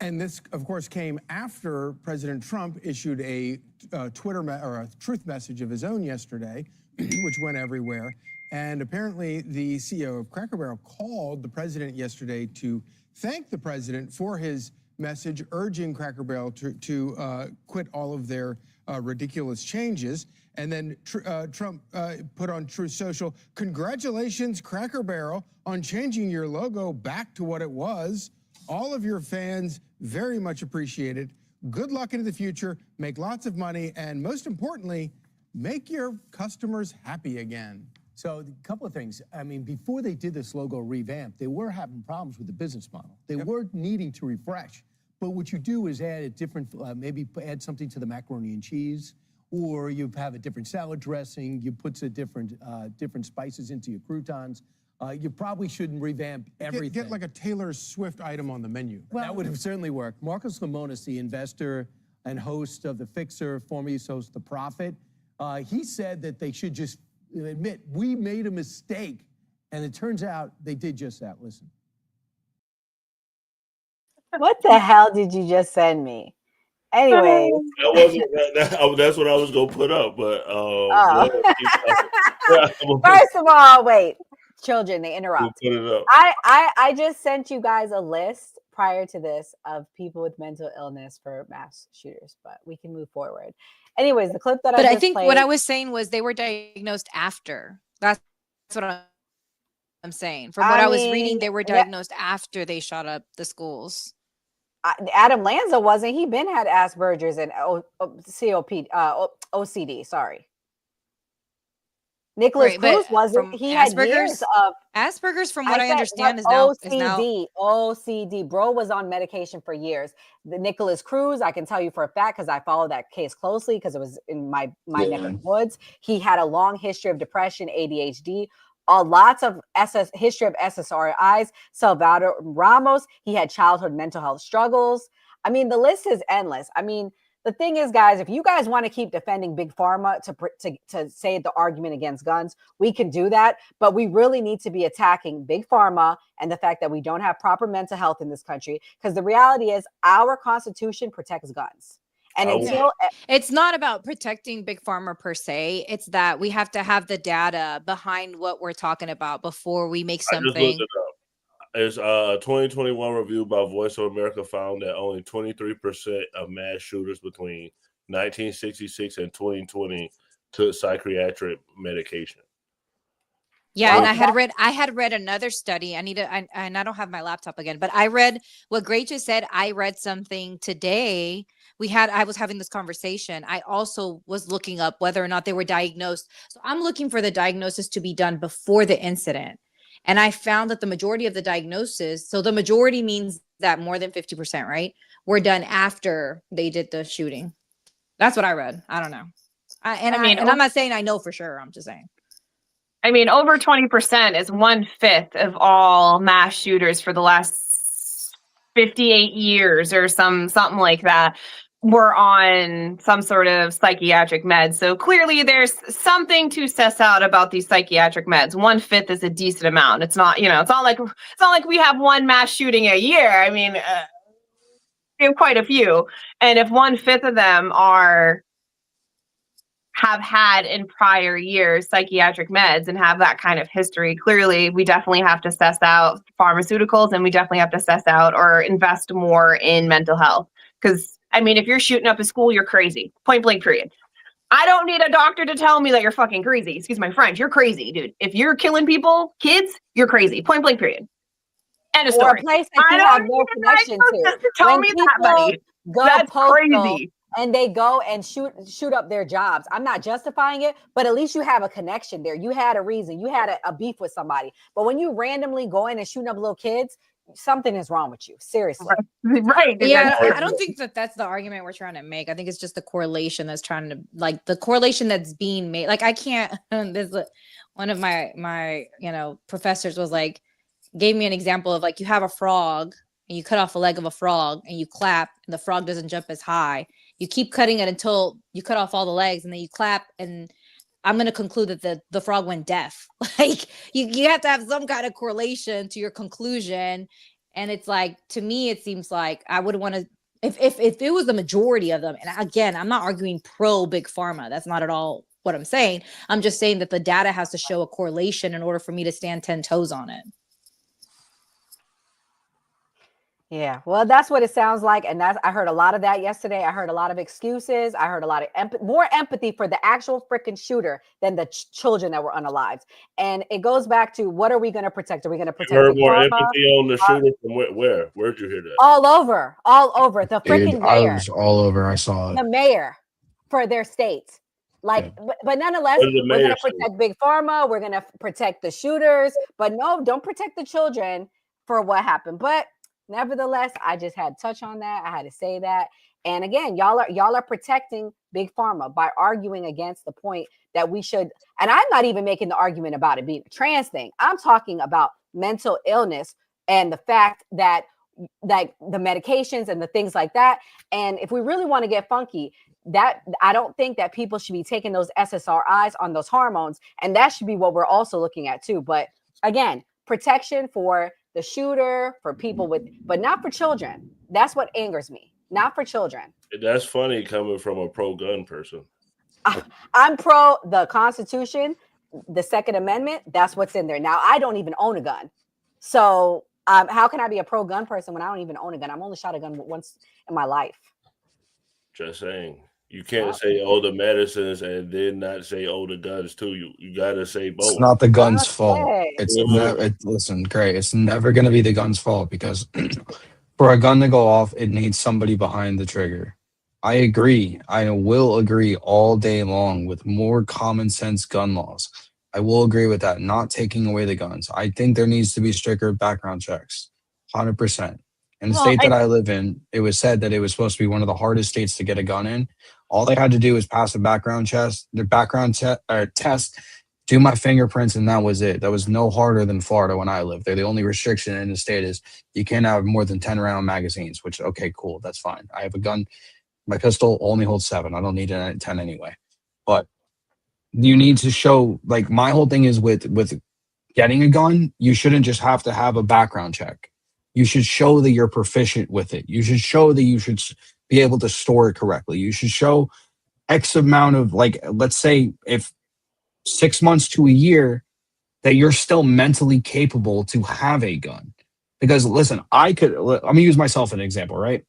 And this, of course, came after President Trump issued a or a truth message of his own yesterday, which went everywhere. And apparently the CEO of Cracker Barrel called the president yesterday to thank the president for his message urging Cracker Barrel to quit all of their ridiculous changes. And then Trump put on Truth Social, "Congratulations, Cracker Barrel, on changing your logo back to what it was. All of your fans very much appreciate it. Good luck into the future, make lots of money, and most importantly, make your customers happy again." So a couple of things. I mean, before they did this logo revamp, they were having problems with the business model. They were needing to refresh. But what you do is add a different, maybe add something to the macaroni and cheese, or you have a different salad dressing. You put some different spices into your croutons. You probably shouldn't revamp everything. Get like a Taylor Swift item on the menu. Well, that would have certainly worked. Marcus Lemonis, the investor and host of The Fixer, formerly host of The Prophet, he said that they should just admit, we made a mistake. And it turns out they did just that. Listen. What the hell did you just send me? Anyway. That's what I was going to put up. But First of all, wait. Children, they interrupt. Put it up. I just sent you guys a list prior to this of people with mental illness for mass shooters, but we can move forward. Anyways, the clip that I think what I was saying was they were diagnosed after. That's what I'm saying. From what I was reading, they were diagnosed after they shot up the schools. Adam Lanza wasn't. He been had Asperger's and OCD. Sorry. Nicholas Cruz wasn't. He had years of Asperger's. From what I understand, is OCD. OCD. Bro was on medication for years. The Nicholas Cruz, I can tell you for a fact because I followed that case closely because it was in my neck of the woods. He had a long history of depression, ADHD. Lots of history of SSRIs. Salvador Ramos, he had childhood mental health struggles. I mean, the list is endless. I mean, the thing is, guys, if you guys want to keep defending Big Pharma to say the argument against guns, we can do that. But we really need to be attacking Big Pharma and the fact that we don't have proper mental health in this country. Because the reality is our Constitution protects guns. And it's not about protecting Big Pharma per se. It's that we have to have the data behind what we're talking about before we make something. It's a 2021 review by Voice of America found that only 23% of mass shooters between 1966 and 2020 took psychiatric medication. Yeah, and I had read another study. And I don't have my laptop again, but I read what Great just said. I read something today. I was having this conversation. I also was looking up whether or not they were diagnosed. So I'm looking for the diagnosis to be done before the incident. And I found that the majority of the diagnosis, so the majority means that more than 50%, right, were done after they did the shooting. That's what I read. I don't know. I'm not saying I know for sure. I'm just saying. I mean, over 20% is 1/5 of all mass shooters for the last 58 years or something like that were on some sort of psychiatric meds. So clearly there's something to suss out about these psychiatric meds. 1/5 is a decent amount. It's not, it's not like we have one mass shooting a year. I mean, we have quite a few. And if 1/5 of them have had in prior years psychiatric meds and have that kind of history, clearly we definitely have to suss out pharmaceuticals, and we definitely have to suss out or invest more in mental health. Because I mean, if you're shooting up a school, you're crazy. Point blank, period. I don't need a doctor to tell me that you're fucking crazy. Excuse my French. You're crazy, dude. If you're killing people, kids, you're crazy. Point blank, period. End of story. Or a place that you have no connection to. Tell me that, buddy. That's crazy. And they go and shoot up their jobs. I'm not justifying it, but at least you have a connection there. You had a reason. You had a beef with somebody. But when you randomly go in and shooting up little kids, something is wrong with you. Seriously. Right. Yeah, I don't think that's the argument we're trying to make. I think it's just the correlation that's trying to, like, the correlation that's being made. Like, I can't, one of my professors was like, gave me an example of, like, you have a frog and you cut off a leg of a frog and you clap and the frog doesn't jump as high. You keep cutting it until you cut off all the legs, and then you clap and I'm going to conclude that the frog went deaf. Like you have to have some kind of correlation to your conclusion. And it's like, to me, it seems like I would want to, if it was the majority of them, and again, I'm not arguing pro big pharma. That's not at all what I'm saying. I'm just saying that the data has to show a correlation in order for me to stand 10 toes on it. Yeah, well, that's what it sounds like, and I heard a lot of that yesterday. I heard a lot of excuses. I heard a lot of more empathy for the actual freaking shooter than the children that were unalived. And it goes back to, what are we going to protect? Are we going to You protect heard big more pharma? empathy on the shooter from where? Where'd you hear that? All over the Dude, freaking I mayor, was all over. I saw it. the mayor for their state. Like, but nonetheless, What did the we're going mayor to say? protect big pharma. We're going to protect the shooters, but no, don't protect the children for what happened. But nevertheless, I just had to touch on that. I had to say that. And again, y'all are protecting big pharma by arguing against the point that we should. And I'm not even making the argument about it being a trans thing. I'm talking about mental illness and the fact that, like, the medications and the things like that. And if we really want to get funky, that I don't think that people should be taking those SSRIs on those hormones. And that should be what we're also looking at too. But again, protection for the shooter, for people with, but not for children. That's what angers me. Not for children. That's funny coming from a pro-gun person. I'm pro the Constitution, the Second Amendment. That's what's in there. Now, I don't even own a gun. So how can I be a pro-gun person when I don't even own a gun? I've only shot a gun once in my life. Just saying. You can't say, oh, the medicines and then not say, oh, the guns too. You got to say both. It's not the gun's fault. It's Yeah. listen, Gray. It's never going to be the gun's fault, because for a gun to go off, it needs somebody behind the trigger. I agree. I will agree all day long with more common sense gun laws. I will agree with that. Not taking away the guns. I think there needs to be stricter background checks. 100%. In the state that I live in, it was said that it was supposed to be one of the hardest states to get a gun in. All they had to do was pass a background test, test, do my fingerprints, and that was it. That was no harder than Florida when I lived there. The only restriction in the state is you can't have more than 10 round magazines, which, okay, cool, that's fine. I have a gun. My pistol only holds 7. I don't need 10 anyway. But you need to show, like, my whole thing is with getting a gun, you shouldn't just have to have a background check. You should show that you're proficient with it. You should show that you should be able to store it correctly. You should show X amount of, like, let's say if 6 months to a year, that you're still mentally capable to have a gun. Because listen, let me use myself as an example, right?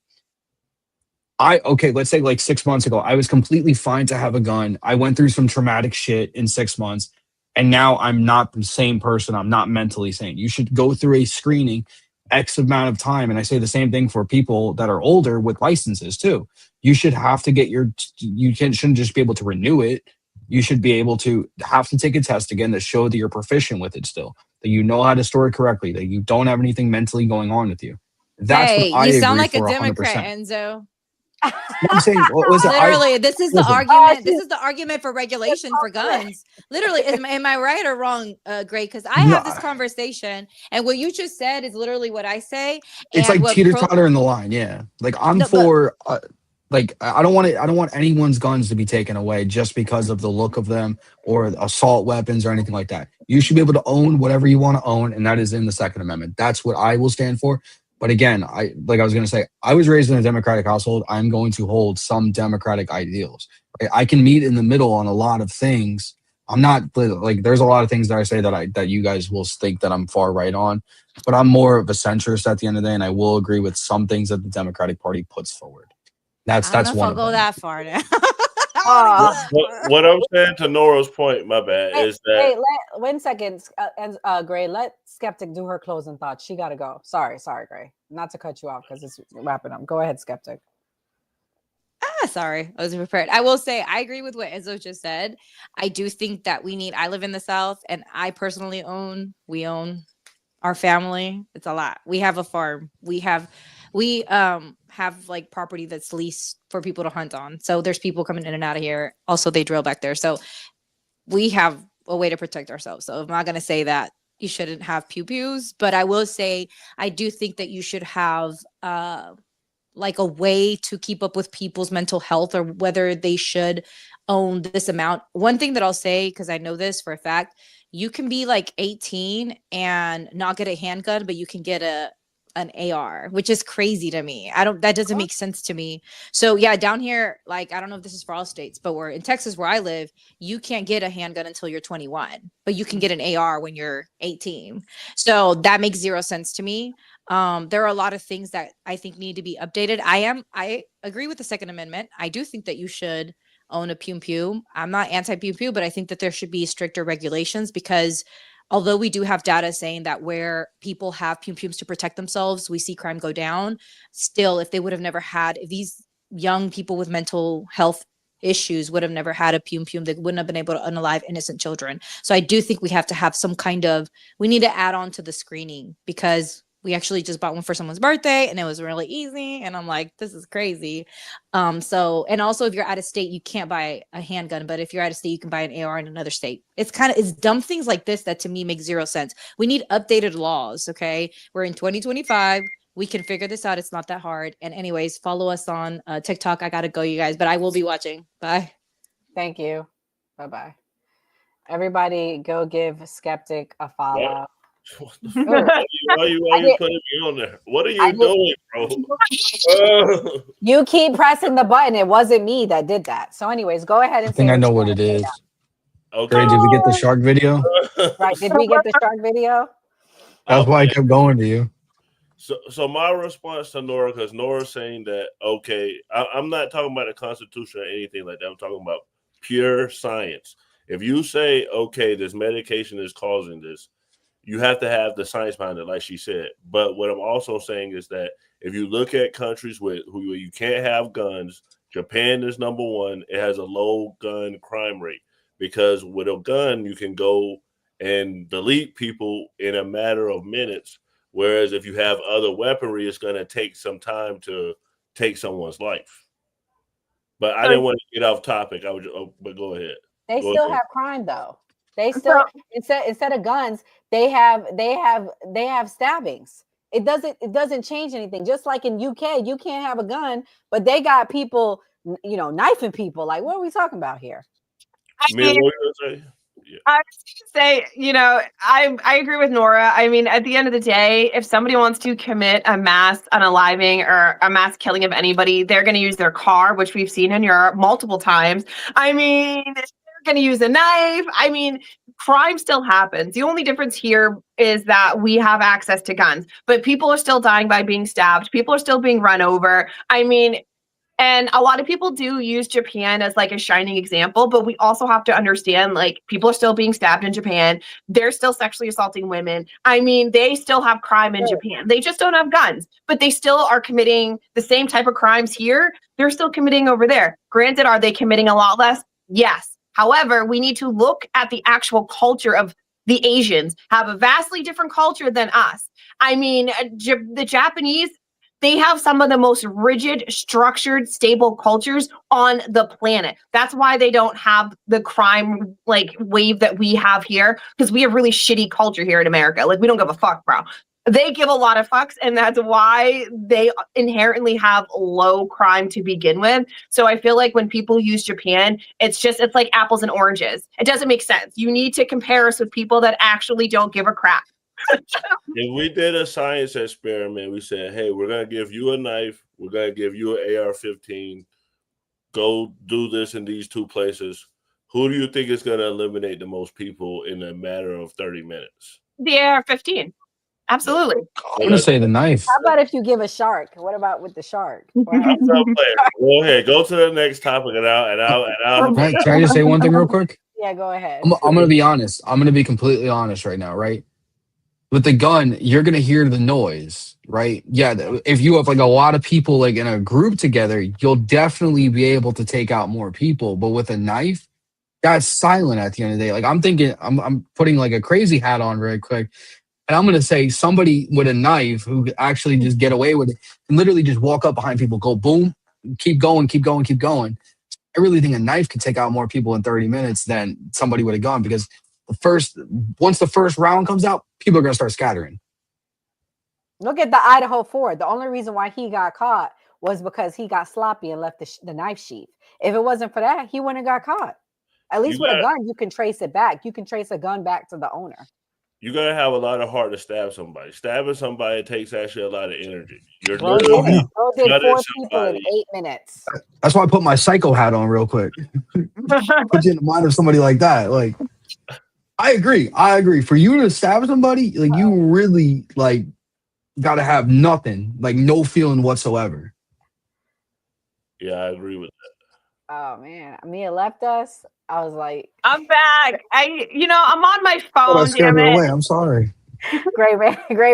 Let's say like 6 months ago, I was completely fine to have a gun. I went through some traumatic shit in 6 months, and now I'm not the same person. I'm not mentally sane. You should go through a screening X amount of time. And I say the same thing for people that are older with licenses too. You should have to get shouldn't just be able to renew it. You should be able to have to take a test again to show that you're proficient with it still, that you know how to store it correctly, that you don't have anything mentally going on with you. That's Hey, what I you sound agree like a for Democrat, 100%. Enzo. I'm saying, listen, Literally, this is the listen. argument. This is the argument for regulation for guns. Literally, am I right or wrong, Gray? Because I have this conversation, and what you just said is literally what I say. It's and like what teeter-totter in the line, yeah. Like I'm for, like I don't want anyone's guns to be taken away just because of the look of them or assault weapons or anything like that. You should be able to own whatever you want to own, and that is in the Second Amendment. That's what I will stand for. But again, I was going to say, I was raised in a Democratic household. I'm going to hold some Democratic ideals. Right? I can meet in the middle on a lot of things. I'm not like, there's a lot of things that I say that you guys will think that I'm far right on, but I'm more of a centrist at the end of the day, and I will agree with some things that the Democratic Party puts forward. That's one I'll of go them. that far now. What I'm saying to Nora's point, my bad, is that Hey, 1 second, Gray. Let Skeptic do her closing thoughts. She got to go. Sorry, Gray. Not to cut you off because it's wrapping up. Go ahead, Skeptic. Sorry, I wasn't prepared. I will say I agree with what Enzo just said. I do think that I live in the South, and I personally we own our family. It's a lot. We have a farm. We have like property that's leased for people to hunt on. So there's people coming in and out of here. Also, they drill back there. So we have a way to protect ourselves. So I'm not going to say that you shouldn't have pew-pews, but I will say I do think that you should have like a way to keep up with people's mental health or whether they should own this amount. One thing that I'll say, because I know this for a fact, you can be like 18 and not get a handgun, but you can get an AR, which is crazy to me. That doesn't make sense to me. So yeah, down here, like, I don't know if this is for all states, but we're in Texas where I live, you can't get a handgun until you're 21, but you can get an AR when you're 18. So that makes zero sense to me. There are a lot of things that I think need to be updated. I agree with the Second Amendment. I do think that you should own a pew pew. I'm not anti pew pew, but I think that there should be stricter regulations because although we do have data saying that where people have pew pews to protect themselves, we see crime go down. Still, if these young people with mental health issues would have never had a pew pew, they wouldn't have been able to unalive innocent children. So I do think we have to have we need to add on to the screening because we actually just bought one for someone's birthday and it was really easy. And I'm like, this is crazy. And also if you're out of state, you can't buy a handgun, but if you're out of state, you can buy an AR in another state. It's dumb things like this that to me make zero sense. We need updated laws. Okay. We're in 2025. We can figure this out. It's not that hard. And anyways, follow us on TikTok. I got to go, you guys, but I will be watching. Bye. Thank you. Bye-bye. Everybody go give Skeptic a follow. Why you putting me on there? What are you doing, bro? You keep pressing the button. It wasn't me that did that. So anyways, go ahead and I think I know what it is. Okay. Did we get the shark video? Right. Did we get the shark video? That's why I kept going to you. So my response to Nora, because Nora's saying that, okay, I'm not talking about the Constitution or anything like that. I'm talking about pure science. If you say, okay, this medication is causing this, you have to have the science behind it, like she said. But what I'm also saying is that if you look at countries where you can't have guns, Japan is number one. It has a low gun crime rate because with a gun, you can go and delete people in a matter of minutes. Whereas if you have other weaponry, it's going to take some time to take someone's life. But I didn't want to get off topic. But go ahead. They still have crime though. They still instead of guns, they have stabbings. It doesn't change anything. Just like in UK, you can't have a gun, but they got people, knifing people. Like, what are we talking about here? I was going to say, I agree with Nora. I mean, at the end of the day, if somebody wants to commit a mass unaliving or a mass killing of anybody, they're going to use their car, which we've seen in Europe multiple times. I mean, going to use a knife. I mean, crime still happens. The only difference here is that we have access to guns, but people are still dying by being stabbed. People are still being run over. I mean, and a lot of people do use Japan as like a shining example, but we also have to understand, like, people are still being stabbed in Japan. They're still sexually assaulting women. I mean, they still have crime in Japan. They just don't have guns, but they still are committing the same type of crimes here. They're still committing over there. Granted, are they committing a lot less? Yes. However, we need to look at the actual culture of the Asians, have a vastly different culture than us. I mean, the Japanese, they have some of the most rigid, structured, stable cultures on the planet. That's why they don't have the crime wave that we have here, because we have really shitty culture here in America. Like, we don't give a fuck, bro. They give a lot of fucks, and that's why they inherently have low crime to begin with. So I feel like when people use Japan, it's like apples and oranges. It doesn't make sense. You need to compare us with people that actually don't give a crap. If we did a science experiment, we said, hey, we're going to give you a knife. We're going to give you an AR-15. Go do this in these two places. Who do you think is going to eliminate the most people in a matter of 30 minutes? The AR-15. Absolutely. I'm going to say the knife. How about if you give a shark? What about with the shark? Go ahead. Go to the next topic, and I'll Can I just say one thing real quick? Yeah, go ahead. I'm going to be honest. I'm going to be completely honest right now, right? With the gun, you're going to hear the noise, right? Yeah, if you have like a lot of people like in a group together, you'll definitely be able to take out more people. But with a knife, that's silent at the end of the day. Like, I'm thinking, I'm putting like a crazy hat on really quick. And I'm going to say somebody with a knife who could actually just get away with it and literally just walk up behind people, go boom, keep going, keep going, keep going. I really think a knife could take out more people in 30 minutes than somebody with a gun, because once the first round comes out, people are going to start scattering. Look at the Idaho Ford. The only reason why he got caught was because he got sloppy and left the knife sheath. If it wasn't for that, he wouldn't have got caught. At least with a gun, you can trace it back. You can trace a gun back to the owner. You gotta have a lot of heart to stab somebody. Stabbing somebody takes actually a lot of energy. You're Bro did literally it. Bro did gutting 4 people in somebody. 8 minutes. That's why I put my psycho hat on real quick. Put you in the mind of somebody like that. Like, I agree. For you to stab somebody, like you really like got to have nothing, like no feeling whatsoever. Yeah, I agree with that. Oh man, Mia left us. I was like, I'm back. I'm on my Oh, phone. that scared Damn her it. away. I'm sorry. Gray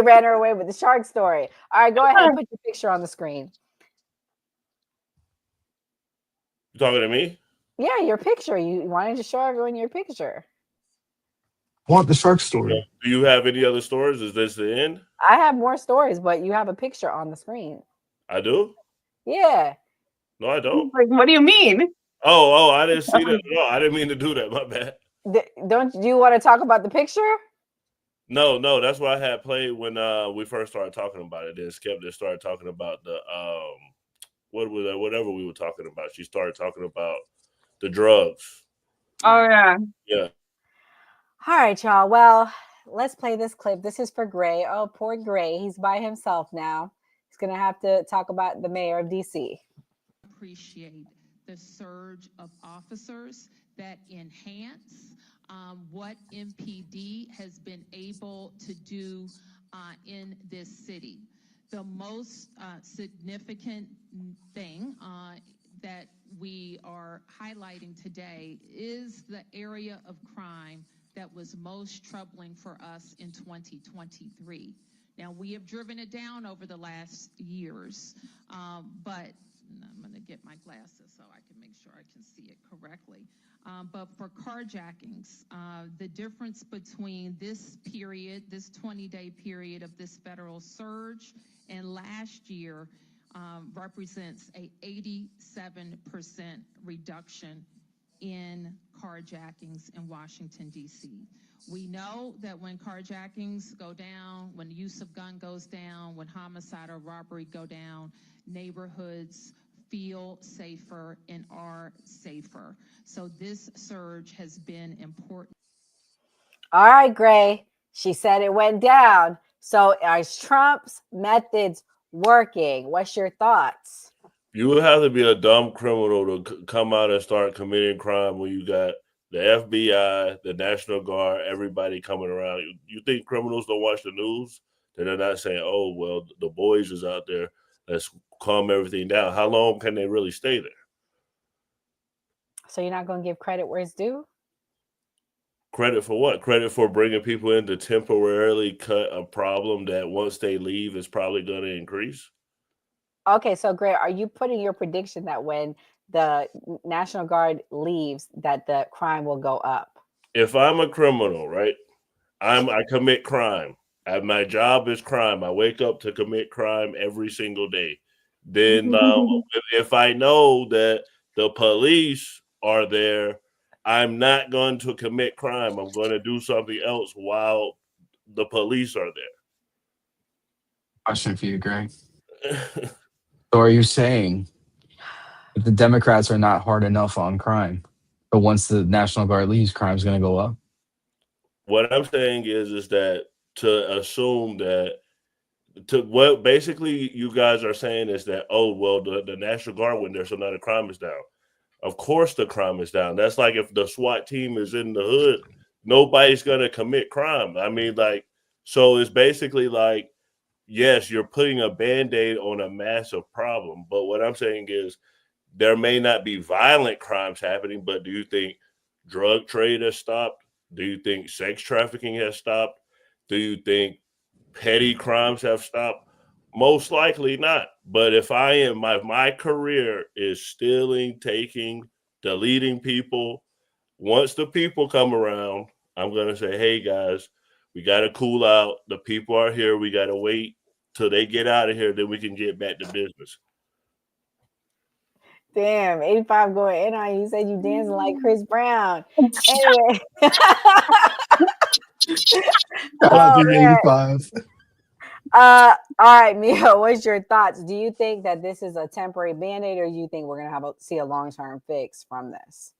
ran her away with the shark story. All right, go ahead and put your picture on the screen. You talking to me? Yeah, your picture. You wanted to show everyone your picture. I want the shark story. Do you have any other stories? Is this the end? I have more stories, but you have a picture on the screen. I do? Yeah. No, I don't. Like, what do you mean? Oh, I didn't see that. No, I didn't mean to do that. My bad. Don't you want to talk about the picture? No, that's what I had played when we first started talking about it. Then Skep just started talking about the what was that? Whatever we were talking about. She started talking about the drugs. Oh yeah. Yeah. All right, y'all. Well, let's play this clip. This is for Gray. Oh, poor Gray. He's by himself now. He's gonna have to talk about the mayor of DC. Appreciate the surge of officers that enhance what MPD has been able to do in this city. The most significant thing that we are highlighting today is the area of crime that was most troubling for us in 2023. Now, we have driven it down over the last years, but I'm going to get my glasses so I can make sure I can see it correctly. But for carjackings, the difference between this period, this 20-day period of this federal surge and last year represents a 87% reduction in carjackings in Washington, D.C. We know that when carjackings go down, when the use of gun goes down, when homicide or robbery go down, neighborhoods feel safer and are safer. So this surge has been important. All right, Gray. She said it went down. So are Trump's methods working? What's your thoughts? You would have to be a dumb criminal to come out and start committing crime when you got the FBI, the National Guard, everybody coming around. You think criminals don't watch the news? Then they're not saying, oh, well, the boys is out there. Let's calm everything down. How long can they really stay there? So you're not going to give credit where it's due? Credit for what? Credit for bringing people in to temporarily cut a problem that once they leave is probably going to increase? Okay, so Gray, are you putting your prediction that when the National Guard leaves, that the crime will go up? If I'm a criminal, right? I commit crime. My job is crime. I wake up to commit crime every single day. Then if I know that the police are there, I'm not going to commit crime. I'm going to do something else while the police are there. Question for you, Greg. So are you saying that the Democrats are not hard enough on crime, but once the National Guard leaves, crime is going to go up? What I'm saying is that to assume that what basically you guys are saying is that, oh, well, the National Guard went there, so now the crime is down. Of course the crime is down. That's like if the SWAT team is in the hood, nobody's going to commit crime. I mean, like, so it's basically like, yes, you're putting a Band-Aid on a massive problem. But what I'm saying is there may not be violent crimes happening, but do you think drug trade has stopped? Do you think sex trafficking has stopped? Do you think petty crimes have stopped? Most likely not. But if I am, my career is stealing, taking, deleting people, once the people come around, I'm going to say, hey, guys, we got to cool out. The people are here. We got to wait till they get out of here. Then we can get back to business. Damn, 85 going in on you. You said you dancing like Chris Brown. Anyway. Shout out to 85. All right, Mia, what's your thoughts? Do you think that this is a temporary band-aid, or do you think we're gonna see a long-term fix from this?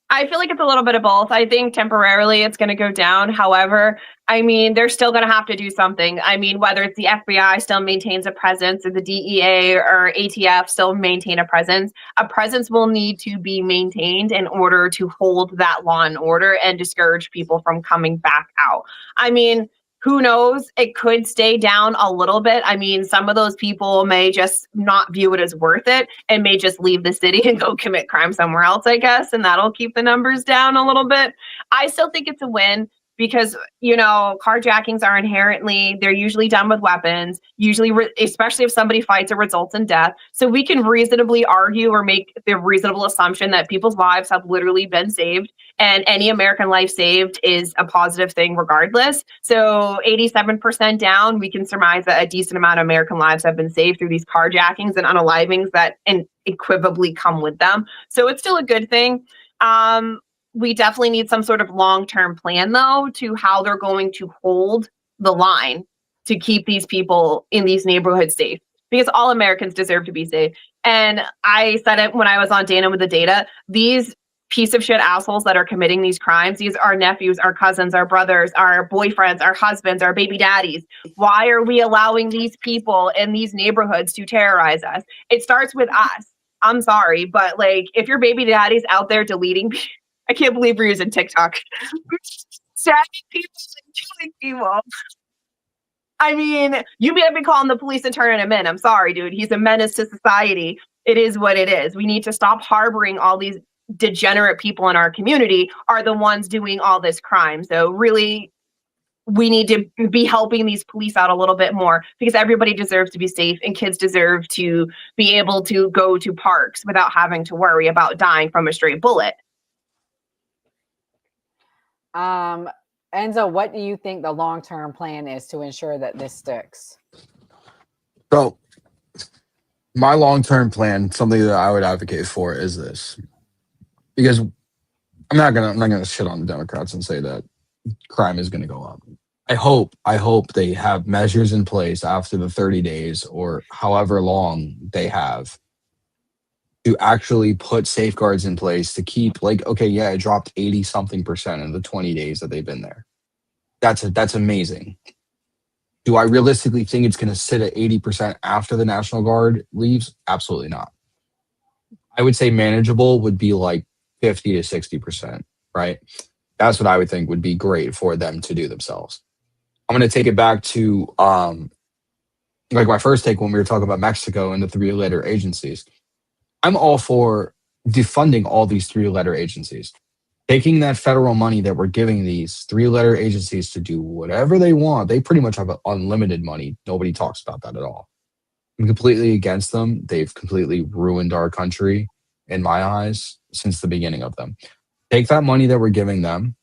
I feel like it's a little bit of both. I think temporarily it's going to go down. However, I mean, they're still going to have to do something. I mean, whether it's the FBI still maintains a presence or the DEA or ATF still maintain a presence will need to be maintained in order to hold that law and order and discourage people from coming back out. I mean, who knows? It could stay down a little bit. I mean, some of those people may just not view it as worth it and may just leave the city and go commit crime somewhere else, I guess, and that'll keep the numbers down a little bit. I still think it's a win because, you know, carjackings are inherently, they're usually done with weapons, usually, especially if somebody fights, it results in death. So we can reasonably argue or make the reasonable assumption that people's lives have literally been saved, and any American life saved is a positive thing regardless. So 87% down, we can surmise that a decent amount of American lives have been saved through these carjackings and unalivings that equivocally come with them. So it's still a good thing. We definitely need some sort of long-term plan, though, to how they're going to hold the line to keep these people in these neighborhoods safe, because all Americans deserve to be safe. And I said it when I was on Dana with the Data, these piece of shit assholes that are committing these crimes, these are nephews, our cousins, our brothers, our boyfriends, our husbands, our baby daddies. Why are we allowing these people in these neighborhoods to terrorize us? It starts with us. I'm sorry, but like, if your baby daddy's out there deleting, I can't believe we're using TikTok, stabbing people and killing people. I mean, you may be calling the police and turning him in. I'm sorry, dude. He's a menace to society. It is what it is. We need to stop harboring all these degenerate people in our community are the ones doing all this crime. So really, we need to be helping these police out a little bit more, because everybody deserves to be safe and kids deserve to be able to go to parks without having to worry about dying from a stray bullet. Enzo, what do you think the long-term plan is to ensure that this sticks? So my long-term plan, something that I would advocate for, is this. Because I'm not gonna shit on the Democrats and say that crime is gonna go up. I hope they have measures in place after the 30 days or however long they have to actually put safeguards in place to keep, like, okay, yeah, it dropped 80 something percent in the 20 days that they've been there. That's amazing. Do I realistically think it's going to sit at 80% after the National Guard leaves? Absolutely not. I would say manageable would be like 50 to 60%, right? That's what I would think would be great for them to do themselves. I'm going to take it back to like my first take when we were talking about Mexico and the three-letter agencies. I'm all for defunding all these three-letter agencies. Taking that federal money that we're giving these three-letter agencies to do whatever they want. They pretty much have unlimited money. Nobody talks about that at all. I'm completely against them. They've completely ruined our country, in my eyes, since the beginning of them. Take that money that we're giving them,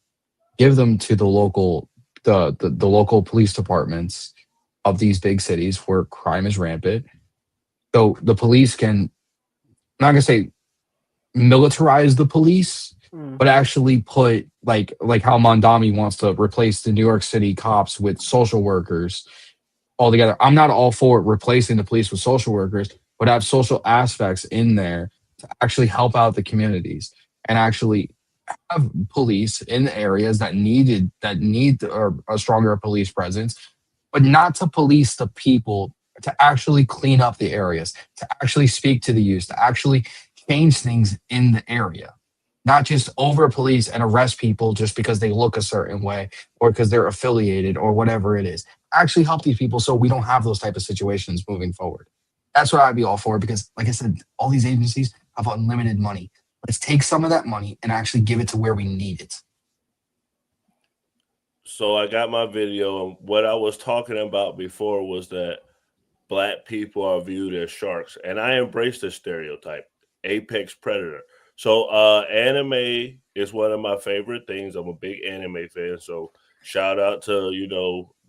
give them to the local police departments of these big cities where crime is rampant. So the police can, I'm not gonna say militarize the police, but actually put like how Mondami wants to replace the New York City cops with social workers altogether. I'm not all for replacing the police with social workers, but have social aspects in there to actually help out the communities and actually have police in areas that need a stronger police presence, but not to police the people, to actually clean up the areas, to actually speak to the youth, to actually change things in the area. Not just over police and arrest people just because they look a certain way or because they're affiliated or whatever it is. Actually help these people so we don't have those type of situations moving forward. That's what I'd be all for, because like I said, all these agencies have unlimited money. Let's take some of that money and actually give it to where we need it. So I got my video, and what I was talking about before was that Black people are viewed as sharks, and I embrace this stereotype, apex predator. So anime is one of my favorite things. I'm a big anime fan, so shout out to,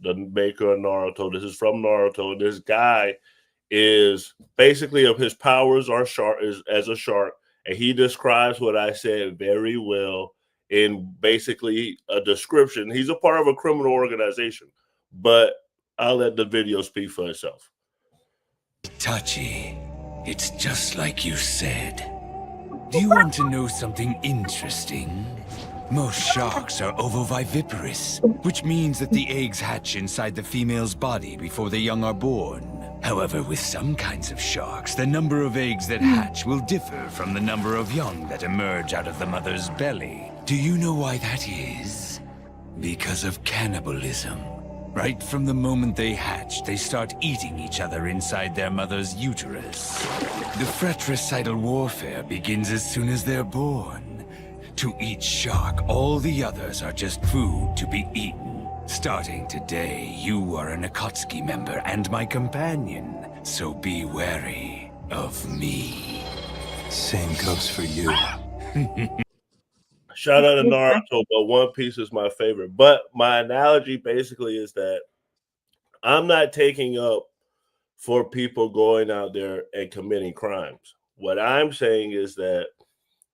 the maker of Naruto. This is from Naruto. This guy is basically, of his powers are as a shark, and he describes what I said very well in basically a description. He's a part of a criminal organization, but I'll let the video speak for itself. Touchy. It's just like you said. Do you want to know something interesting? Most sharks are ovoviviparous, which means that the eggs hatch inside the female's body before the young are born. However, with some kinds of sharks, the number of eggs that hatch will differ from the number of young that emerge out of the mother's belly. Do you know why that is? Because of cannibalism. Right from the moment they hatch, they start eating each other inside their mother's uterus. The fratricidal warfare begins as soon as they're born. To each shark, all the others are just food to be eaten. Starting today, you are an Akatsuki member and my companion, so be wary of me. Same goes for you. Shout out to Naruto, but One Piece is my favorite. But my analogy basically is that I'm not taking up for people going out there and committing crimes. What I'm saying is that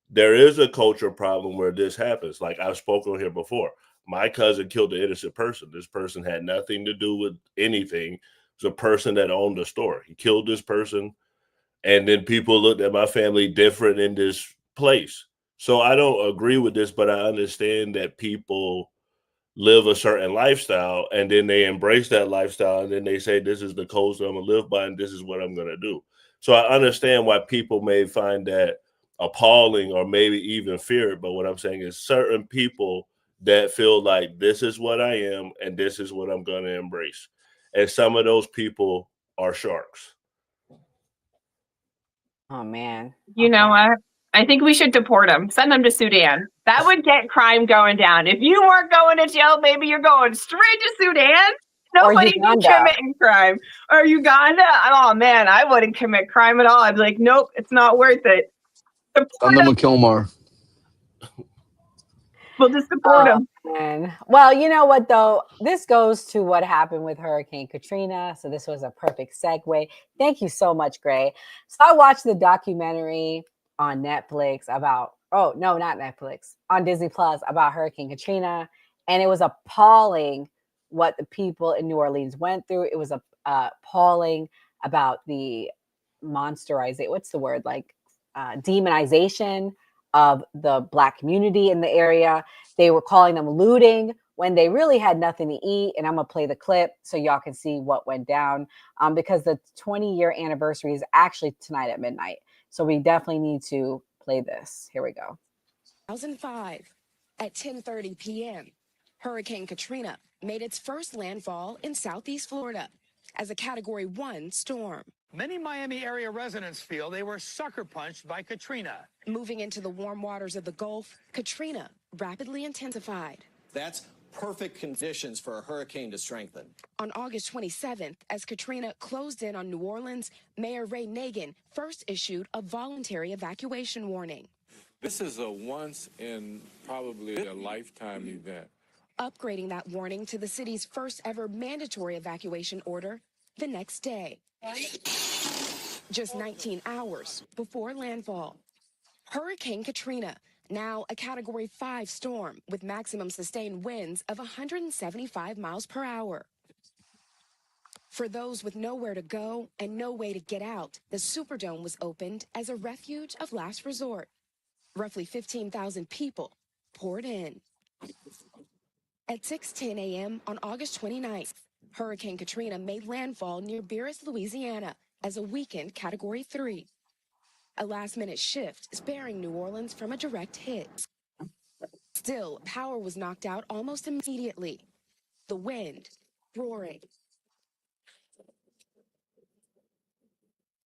there is a cultural problem where this happens. Like I've spoken here before. My cousin killed an innocent person. This person had nothing to do with anything. It's a person that owned a store. He killed this person, and then people looked at my family different in this place. So I don't agree with this, but I understand that people live a certain lifestyle and then they embrace that lifestyle and then they say, this is the code that I'm going to live by and this is what I'm going to do. So I understand why people may find that appalling or maybe even fear it. But what I'm saying is certain people that feel like this is what I am and this is what I'm going to embrace. And some of those people are sharks. Oh, man. You know what? I think we should deport them. Send them to Sudan. That would get crime going down. If you weren't going to jail, maybe you're going straight to Sudan. Nobody'd be committing crime. Or Uganda. Oh, man, I wouldn't commit crime at all. I'd be like, nope, it's not worth it. Send them a Kilmar. We'll just support them. Man. Well, you know what, though? This goes to what happened with Hurricane Katrina. So this was a perfect segue. Thank you so much, Gray. So I watched the documentary on Netflix about, oh, no, not Netflix, on Disney Plus about Hurricane Katrina. And it was appalling what the people in New Orleans went through. It was appalling about the monsterization. What's the word? Like demonization of the Black community in the area. They were calling them looting when they really had nothing to eat. And I'm going to play the clip so y'all can see what went down because the 20-year anniversary is actually tonight at midnight. So we definitely need to play this. Here we go. 2005 at 10:30 p.m. Hurricane Katrina made its first landfall in southeast Florida as a Category 1 storm. Many Miami area residents feel they were sucker punched by Katrina. Moving into the warm waters of the Gulf, Katrina rapidly intensified. That's perfect conditions for a hurricane to strengthen. On August 27th, as Katrina closed in on New Orleans, Mayor Ray Nagin first issued a voluntary evacuation warning. This is a once in probably a lifetime event. Upgrading that warning to the city's first ever mandatory evacuation order the next day. Just 19 hours before landfall. Hurricane Katrina, now a Category 5 storm with maximum sustained winds of 175 miles per hour. For those with nowhere to go and no way to get out, the Superdome was opened as a refuge of last resort. Roughly 15,000 people poured in. At 6:10 a.m. on August 29th, Hurricane Katrina made landfall near Beerus, Louisiana as a weakened Category 3. A last-minute shift sparing New Orleans from a direct hit. Still, power was knocked out almost immediately. The wind roaring.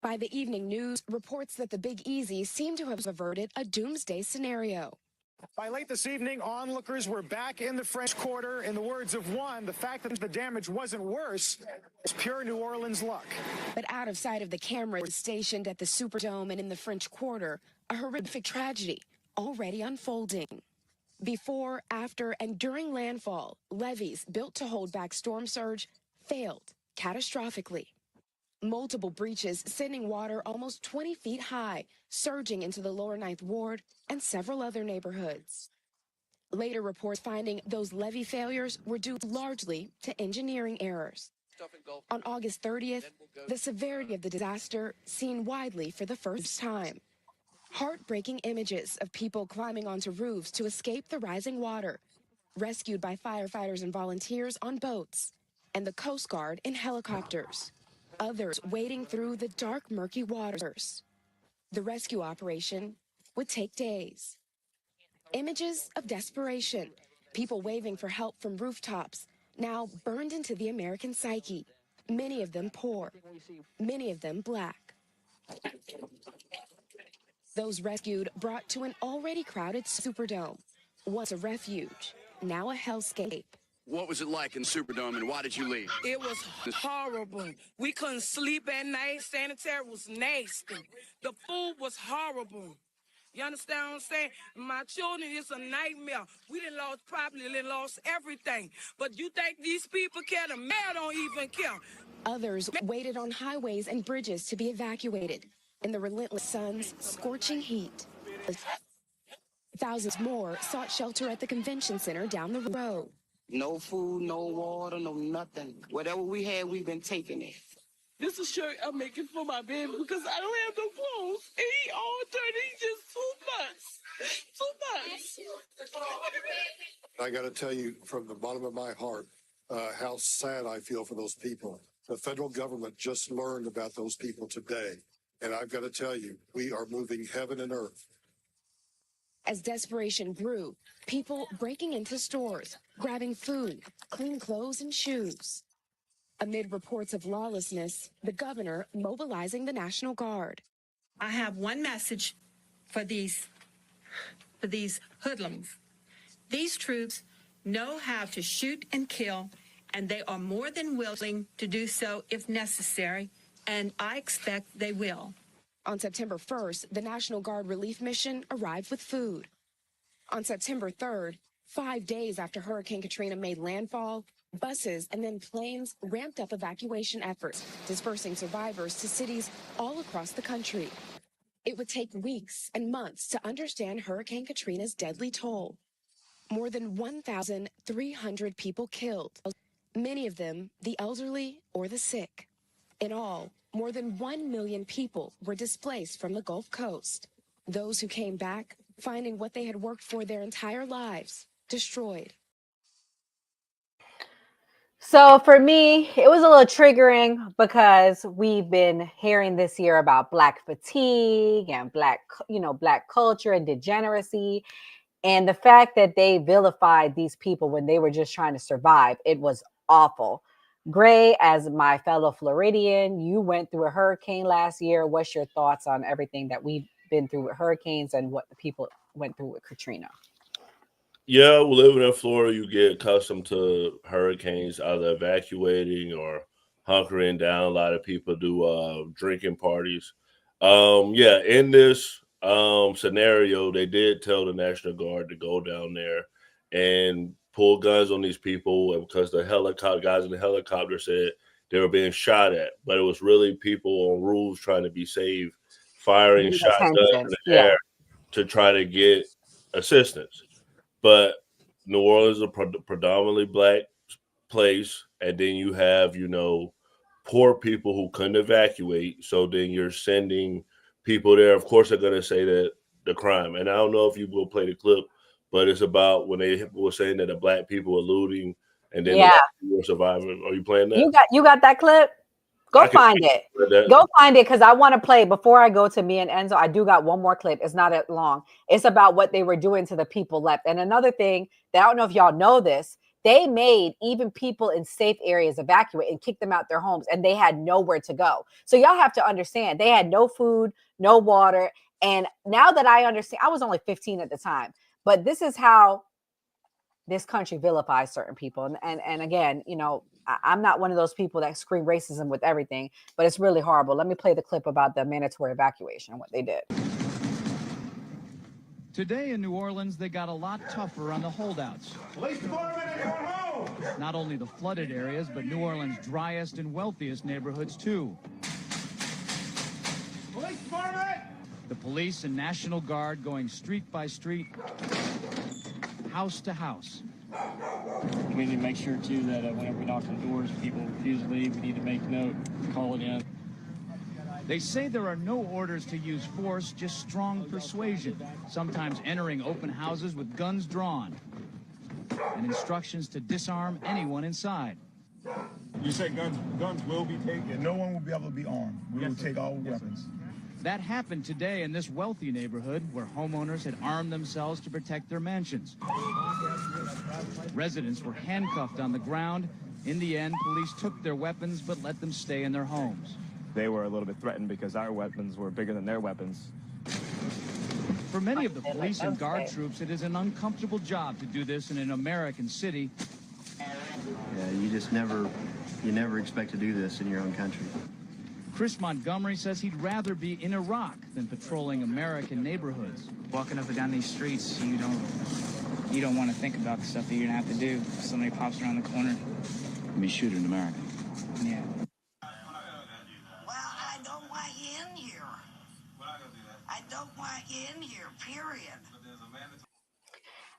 By the evening news, reports that the Big Easy seemed to have averted a doomsday scenario. By late this evening, onlookers were back in the French Quarter. In the words of one, the fact that the damage wasn't worse is pure New Orleans luck. But out of sight of the cameras stationed at the Superdome and in the French Quarter, a horrific tragedy already unfolding. Before, after, and during landfall, levees built to hold back storm surge failed catastrophically. Multiple breaches sending water almost 20 feet high, surging into the lower Ninth Ward and several other neighborhoods. Later reports finding those levee failures were due largely to engineering errors. On August 30th, the severity of the disaster seen widely for the first time. Heartbreaking images of people climbing onto roofs to escape the rising water, rescued by firefighters and volunteers on boats, and the Coast Guard in helicopters. Others wading through the dark, murky waters. The rescue operation would take days. Images of desperation, people waving for help from rooftops, now burned into the American psyche. Many of them poor, many of them black. Those rescued brought to an already crowded Superdome. Once a refuge, now a hellscape. What was it like in Superdome, and why did you leave? It was horrible. We couldn't sleep at night. Sanitary was nasty. The food was horrible. You understand what I'm saying? My children, it's a nightmare. We done lost property, done lost everything. But you think these people care? The mayor don't even care. Others waited on highways and bridges to be evacuated in the relentless sun's scorching heat. Thousands more sought shelter at the convention center down the road. No food, no water, no nothing. Whatever we had, we've been taking it. This is a shirt I'm making for my baby because I don't have no clothes. And he all dirty. He's just too much. I got to tell you from the bottom of my heart how sad I feel for those people. The federal government just learned about those people today. And I've got to tell you, we are moving heaven and earth. As desperation grew, people breaking into stores, grabbing food, clean clothes and shoes. Amid reports of lawlessness, the governor mobilizing the National Guard. I have one message for these hoodlums. These troops know how to shoot and kill, and they are more than willing to do so if necessary, and I expect they will. On September 1st, the National Guard relief mission arrived with food. On September 3rd, 5 days after Hurricane Katrina made landfall, buses and then planes ramped up evacuation efforts, dispersing survivors to cities all across the country. It would take weeks and months to understand Hurricane Katrina's deadly toll. More than 1,300 people killed, many of them the elderly or the sick. In all, more than 1 million people were displaced from the Gulf Coast. Those who came back, finding what they had worked for their entire lives, destroyed. So for me, it was a little triggering because we've been hearing this year about Black fatigue and Black culture and degeneracy. And the fact that they vilified these people when they were just trying to survive, it was awful. Gray, as my fellow Floridian, you went through a hurricane last year. What's your thoughts on everything that we've been through with hurricanes and what the people went through with Katrina? Yeah, well, living in Florida, you get accustomed to hurricanes, either evacuating or hunkering down. A lot of people do drinking parties. In this scenario, they did tell the National Guard to go down there and pull guns on these people because the guys in the helicopter said they were being shot at, but it was really people on roofs trying to be saved, firing shotguns in the air to try to get assistance. But New Orleans is a predominantly Black place, and then you have, poor people who couldn't evacuate. So then you're sending people there. Of course, they're going to say that the crime. And I don't know if you will play the clip, but it's about when they were saying that the Black people were looting and then the Black people were surviving. Are you playing that? You got that clip? Go find it. Go find it because I want to play before I go to me and Enzo. I do got one more clip. It's not that long. It's about what they were doing to the people left. And another thing that I don't know if y'all know this, they made even people in safe areas evacuate and kick them out their homes, and they had nowhere to go. So y'all have to understand they had no food, no water. And now that I understand, I was only 15 at the time, but this is how this country vilifies certain people. And again, I'm not one of those people that scream racism with everything, but it's really horrible. Let me play the clip about the mandatory evacuation and what they did. Today in New Orleans, they got a lot tougher on the holdouts. Police department, everyone home! Not only the flooded areas, but New Orleans' driest and wealthiest neighborhoods, too. Police department! The police and National Guard going street by street, house to house, We need to make sure, too, that whenever we knock on doors, people refuse to leave, we need to make note, call it in. They say there are no orders to use force, just strong persuasion, sometimes entering open houses with guns drawn, and instructions to disarm anyone inside. You say guns will be taken? No one will be able to be armed. We will take all weapons. That happened today in this wealthy neighborhood where homeowners had armed themselves to protect their mansions. Residents were handcuffed on the ground. In the end, police took their weapons but let them stay in their homes. They were a little bit threatened because our weapons were bigger than their weapons. For many of the police and guard troops, it is an uncomfortable job to do this in an American city. Yeah, you never expect to do this in your own country. Chris Montgomery says he'd rather be in Iraq than patrolling American neighborhoods. Walking up and down these streets, you don't want to think about the stuff that you're gonna have to do if somebody pops around the corner. I mean, shoot in America. Yeah. Well, I don't want you in here. I don't want you in here, period.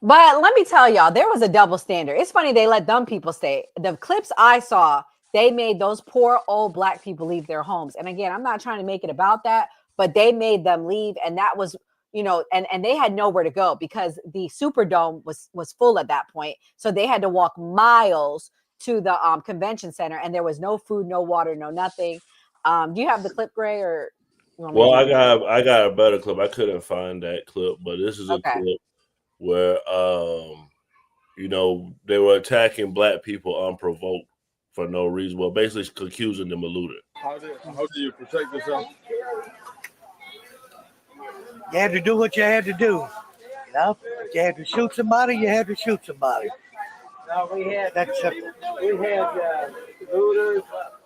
But let me tell y'all, there was a double standard. It's funny they let dumb people stay. The clips I saw, they made those poor old black people leave their homes. And again, I'm not trying to make it about that, but they made them leave. And that was, and they had nowhere to go because the Superdome was full at that point. So they had to walk miles to the convention center, and there was no food, no water, no nothing. Do you have the clip, Gray, or? Well, I got a better clip. I couldn't find that clip, but this is a clip where, they were attacking black people unprovoked for no reason. Well, basically accusing them of looting. How do you protect yourself? You had to do what you had to do. If you had to shoot somebody, you had to shoot somebody. No, we had looters.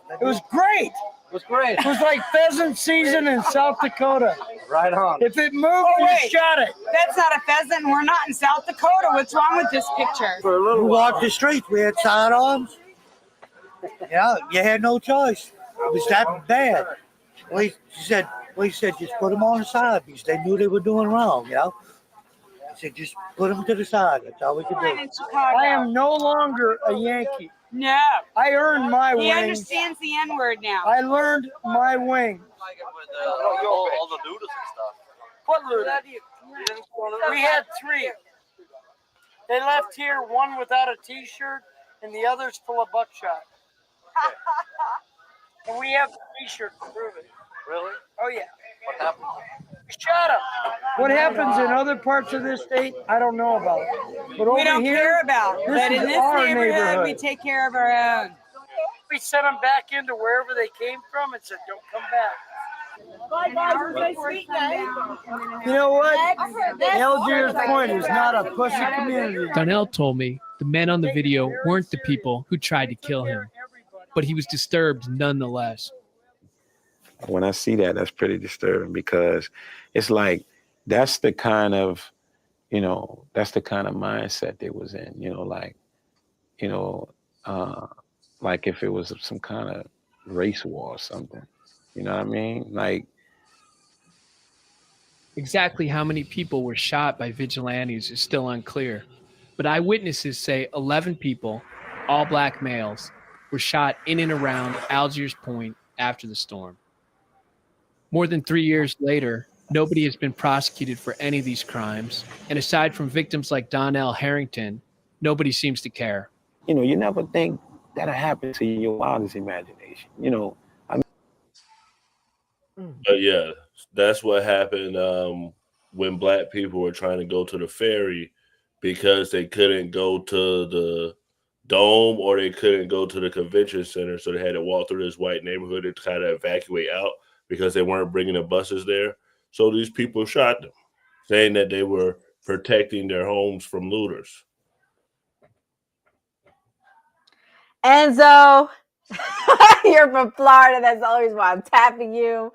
It was great. It was great. It was like pheasant season in South Dakota. Right on. If it moved, you shot it. That's not a pheasant. We're not in South Dakota. What's wrong with this picture? We walked the streets. We had sidearms. Yeah, you had no choice. It was that bad. We said, just put them on the side because they knew they were doing wrong, He said, just put them to the side. That's all we could do. I am no longer a Yankee. No. I earned my wings. He understands the N-word now. I learned my wings. All the noodles and stuff. What looters? We had 3. They left here, one without a T-shirt, and the other's full of buckshot. And we have the T-shirt to prove it. Really? Oh, yeah. What happened? We shot him. What happens in other parts of this state, I don't know about. But We over don't here, care about. But in this our neighborhood, we take care of our own. We sent them back into wherever they came from and said, don't come back. Bye, guys. Have a nice weekend. You know what? Algiers Point is not a pussy community. Donnell told me the men on the video weren't the people who tried to kill him, but he was disturbed nonetheless. When I see that, that's pretty disturbing because it's like that's the kind of mindset they was in, like if it was some kind of race war or something. You know what I mean? Like Exactly how many people were shot by vigilantes is still unclear, but eyewitnesses say 11 people, all black males, were shot in and around Algiers Point after the storm. More than 3 years later, nobody has been prosecuted for any of these crimes, and aside from victims like Donnell Harrington, nobody seems to care. You never think that'll happen to your wildest imagination. But yeah, that's what happened when black people were trying to go to the ferry because they couldn't go to the dome or they couldn't go to the convention center, so they had to walk through this white neighborhood to kind of evacuate out because they weren't bringing the buses there. So these people shot them, saying that they were protecting their homes from looters. Enzo, you're from Florida. That's always why I'm tapping you.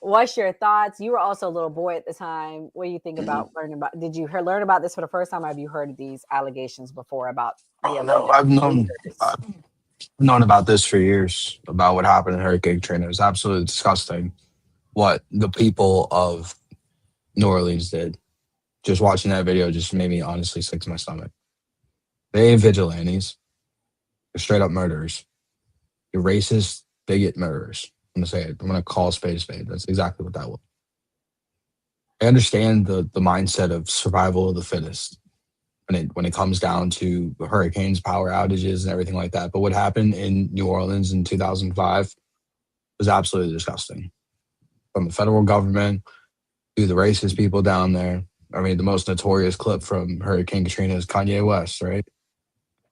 What's your thoughts? You were also a little boy at the time. What do you think about learning about? Did you learn about this for the first time? Or have you heard of these allegations before about? I've known about this for years, about what happened in Hurricane Katrina. It was absolutely disgusting what the people of New Orleans did. Just watching that video just made me honestly sick to my stomach. They ain't vigilantes. They're straight up murderers. You're racist, bigot murderers. I'm gonna say it. I'm gonna call a spade a spade. That's exactly what that was. I understand the mindset of survival of the fittest when it comes down to hurricanes, power outages, and everything like that. But what happened in New Orleans in 2005 was absolutely disgusting. From the federal government to the racist people down there. I mean, the most notorious clip from Hurricane Katrina is Kanye West, right?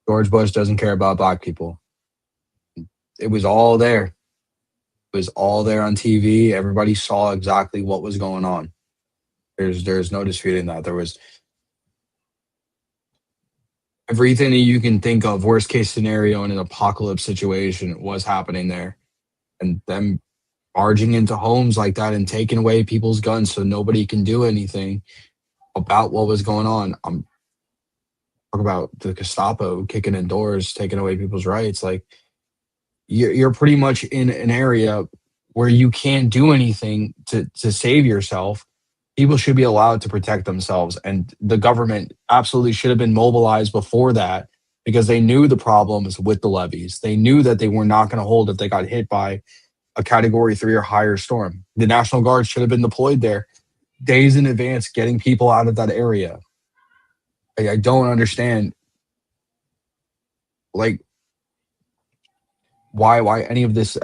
George Bush doesn't care about black people. It was all there. It was all there on TV. Everybody saw exactly what was going on. There's no disputing that. There was everything that you can think of, worst case scenario in an apocalypse situation was happening there. And them barging into homes like that and taking away people's guns so nobody can do anything about what was going on. I'm talking about the Gestapo kicking in doors, taking away people's rights. Like you're pretty much in an area where you can't do anything to save yourself. People should be allowed to protect themselves. And the government absolutely should have been mobilized before that because they knew the problems with the levees. They knew that they were not going to hold if they got hit by a Category 3 or higher storm. The National Guard should have been deployed there days in advance, getting people out of that area. I don't understand, like, why any of this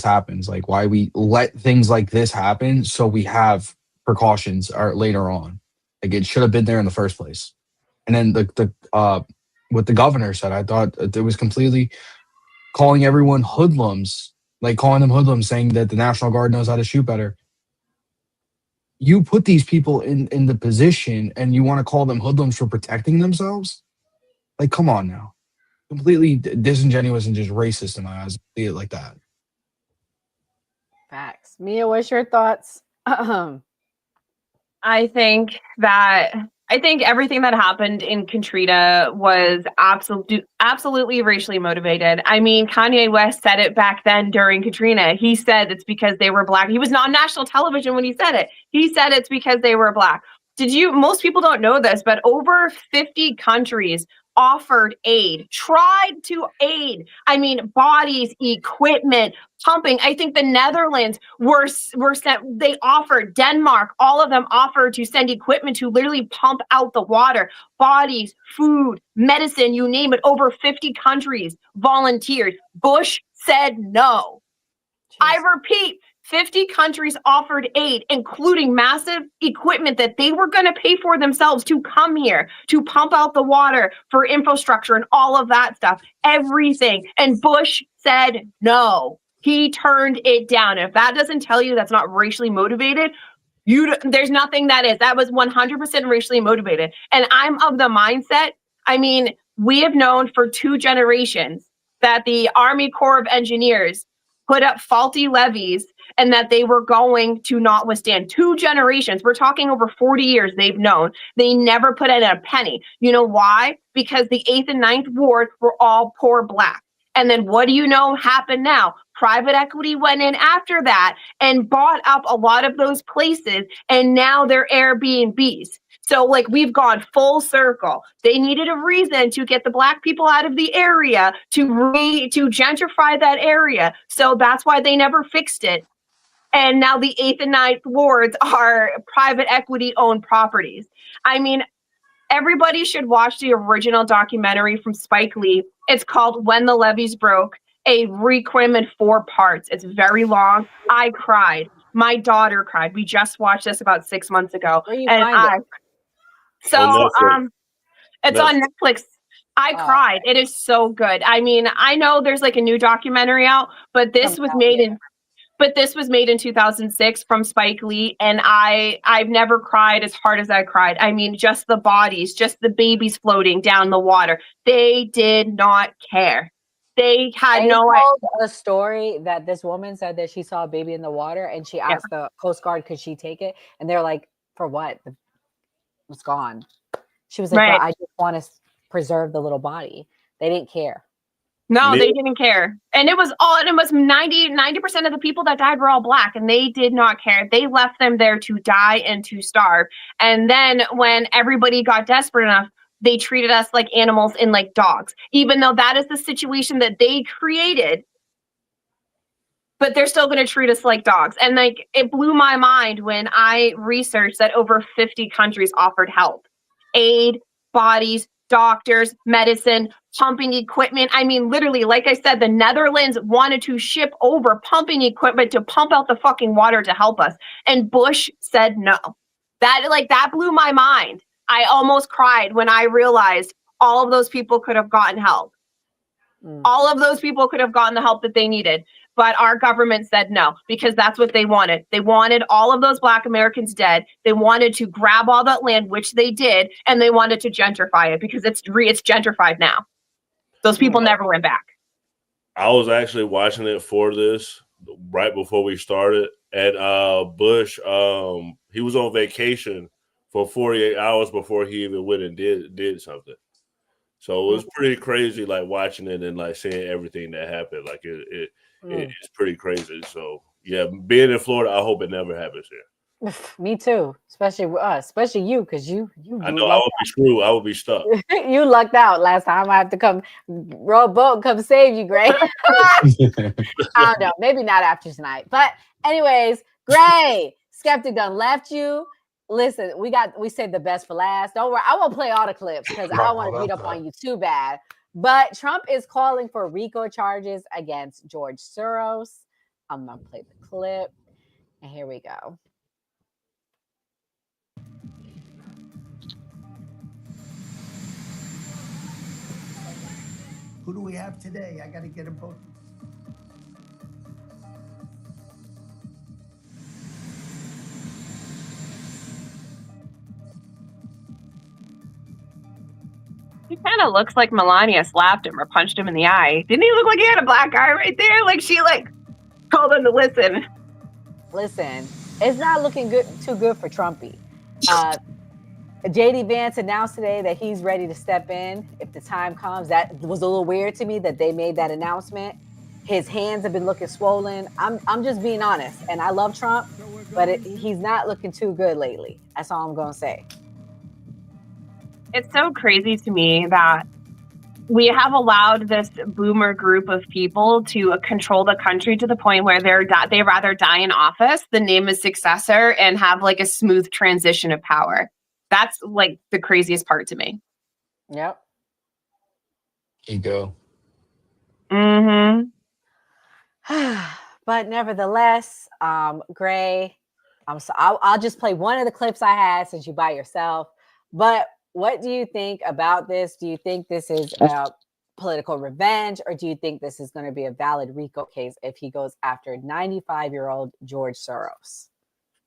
happens. Like, why we let things like this happen so we have precautions later on. Like, it should have been there in the first place. And then what the governor said, I thought it was completely calling everyone hoodlums, like calling them hoodlums, saying that the National Guard knows how to shoot better. You put these people in the position and you want to call them hoodlums for protecting themselves? Like, come on now. Completely disingenuous and just racist in my eyes. See it like that. Facts. Mia, what's your thoughts? I think everything that happened in Katrina was absolutely racially motivated. I mean, Kanye West said it back then during Katrina. He said it's because they were black. He was on national television when he said it. He said it's because they were black. Most people don't know this, but over 50 countries offered aid, tried to aid. I mean, bodies, equipment, pumping. I think the Netherlands were sent, they offered, Denmark, all of them offered to send equipment to literally pump out the water, bodies, food, medicine, you name it. Over 50 countries volunteered. Bush said no. Jeez. I repeat, 50 countries offered aid, including massive equipment that they were going to pay for themselves to come here, to pump out the water for infrastructure and all of that stuff, everything. And Bush said no. He turned it down. And if that doesn't tell you that's not racially motivated, there's nothing that is. That was 100% racially motivated. And I'm of the mindset, I mean, we have known for 2 generations that the Army Corps of Engineers put up faulty levees and that they were going to not withstand. 2 generations. We're talking over 40 years they've known. They never put in a penny. You know why? Because the 8th and 9th ward were all poor black. And then what do you know happened now? Private equity went in after that and bought up a lot of those places, and now they're Airbnbs. So, like, we've gone full circle. They needed a reason to get the black people out of the area, to gentrify that area. So that's why they never fixed it. And now the 8th and 9th wards are private equity owned properties. I mean, everybody should watch the original documentary from Spike Lee. It's called When the Levees Broke, a RICO in 4 parts. It's very long. I cried. My daughter cried. We just watched this about 6 months ago. It's on Netflix. I cried. It is so good. I mean, I know there's like a new documentary out, but this was made in 2006 from Spike Lee, and I've never cried as hard as I cried. I mean, just the bodies, just the babies floating down the water. They did not care. They told a story that this woman said that she saw a baby in the water, and she asked the Coast Guard, could she take it? And they're like, for what? It's gone. She was like, right. I just want to preserve the little body. They didn't care. No, they didn't care. And it was 90% of the people that died were all black, and they did not care. They left them there to die and to starve. And then when everybody got desperate enough, they treated us like animals and like dogs, even though that is the situation that they created. But they're still going to treat us like dogs. And like, it blew my mind when I researched that over 50 countries offered help, aid, bodies, doctors, medicine, pumping equipment. I mean, literally, like I said, the Netherlands wanted to ship over pumping equipment to pump out the fucking water to help us. And Bush said no. That blew my mind. I almost cried when I realized all of those people could have gotten help. All of those people could have gotten the help that they needed. But our government said no, because that's what they wanted. They wanted all of those Black Americans dead. They wanted to grab all that land, which they did, and they wanted to gentrify it because it's gentrified now. Those people never went back. I was actually watching it for this right before we started, and Bush, he was on vacation for 48 hours before he even went and did something. So it was pretty crazy, like watching it and like seeing everything that happened. Like it's pretty crazy. So yeah, being in Florida, I hope it never happens here. Me too, especially especially you, because you. I know I would be screwed. I would be stuck. You lucked out last time. I have to come row a boat and come save you, Gray. I don't know, maybe not after tonight. But anyways, Gray, Skeptic done left you. Listen, we saved the best for last. Don't worry, I won't play all the clips because I don't want to beat up on you too bad. But Trump is calling for RICO charges against George Soros. I'm gonna play the clip, and here we go. Who do we have today? I got to get them both. He kind of looks like Melania slapped him or punched him in the eye. Didn't he look like he had a black eye right there? Like she told him to listen. Listen, it's not looking too good for Trumpy. JD Vance announced today that he's ready to step in if the time comes. That was a little weird to me that they made that announcement. His hands have been looking swollen. I'm just being honest, and I love Trump, but he's not looking too good lately. That's all I'm gonna say. It's so crazy to me that we have allowed this boomer group of people to control the country to the point where they rather die in office than name a successor and have like a smooth transition of power. That's like the craziest part to me. Yep. Ego. Mm-hmm. But nevertheless, Gray, I'll just play one of the clips I had since you're by yourself. But what do you think about this? Do you think this is a political revenge, or do you think this is going to be a valid RICO case if he goes after 95-year-old George Soros?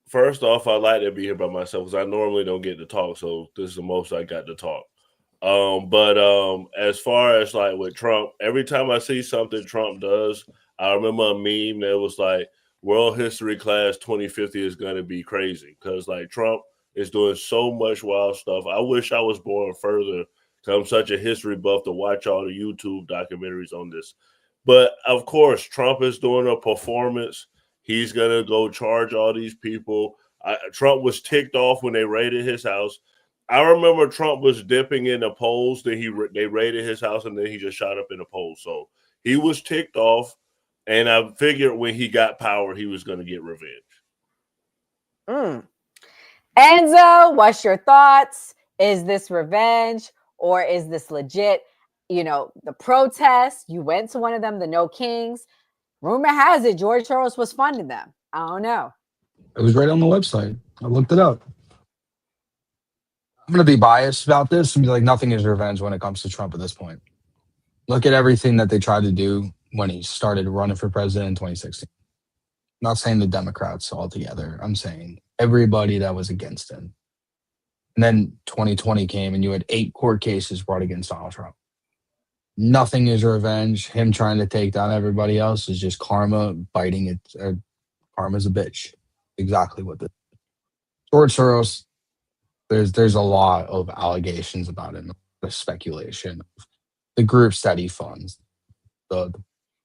First off, I like to be here by myself because I normally don't get to talk, so this is the most I got to talk. But as far as like with Trump, every time I see something Trump does, I remember a meme that was like, World History Class 2050 is going to be crazy because like Trump is doing so much wild stuff. I wish I was born further because I'm such a history buff to watch all the YouTube documentaries on this. But of course, Trump is doing a performance. He's going to go charge all these people. Trump was ticked off when they raided his house. I remember Trump was dipping in the polls. Then they raided his house, and then he just shot up in the polls. So he was ticked off, and I figured when he got power, he was going to get revenge. Enzo, what's your thoughts? Is this revenge, or is this legit? You know, the protest, you went to one of them, the No Kings. Rumor has it George Soros was funding them. I don't know. It was right on the website. I looked it up. I'm going to be biased about this and be like, nothing is revenge when it comes to Trump at this point. Look at everything that they tried to do when he started running for president in 2016. I'm not saying the Democrats altogether. I'm saying everybody that was against him. And then 2020 came and you had 8 court cases brought against Donald Trump. Nothing is revenge. Him trying to take down everybody else is just karma biting it. Karma's a bitch. Exactly what the George Soros. There's a lot of allegations about him, the speculation, the groups that he funds, the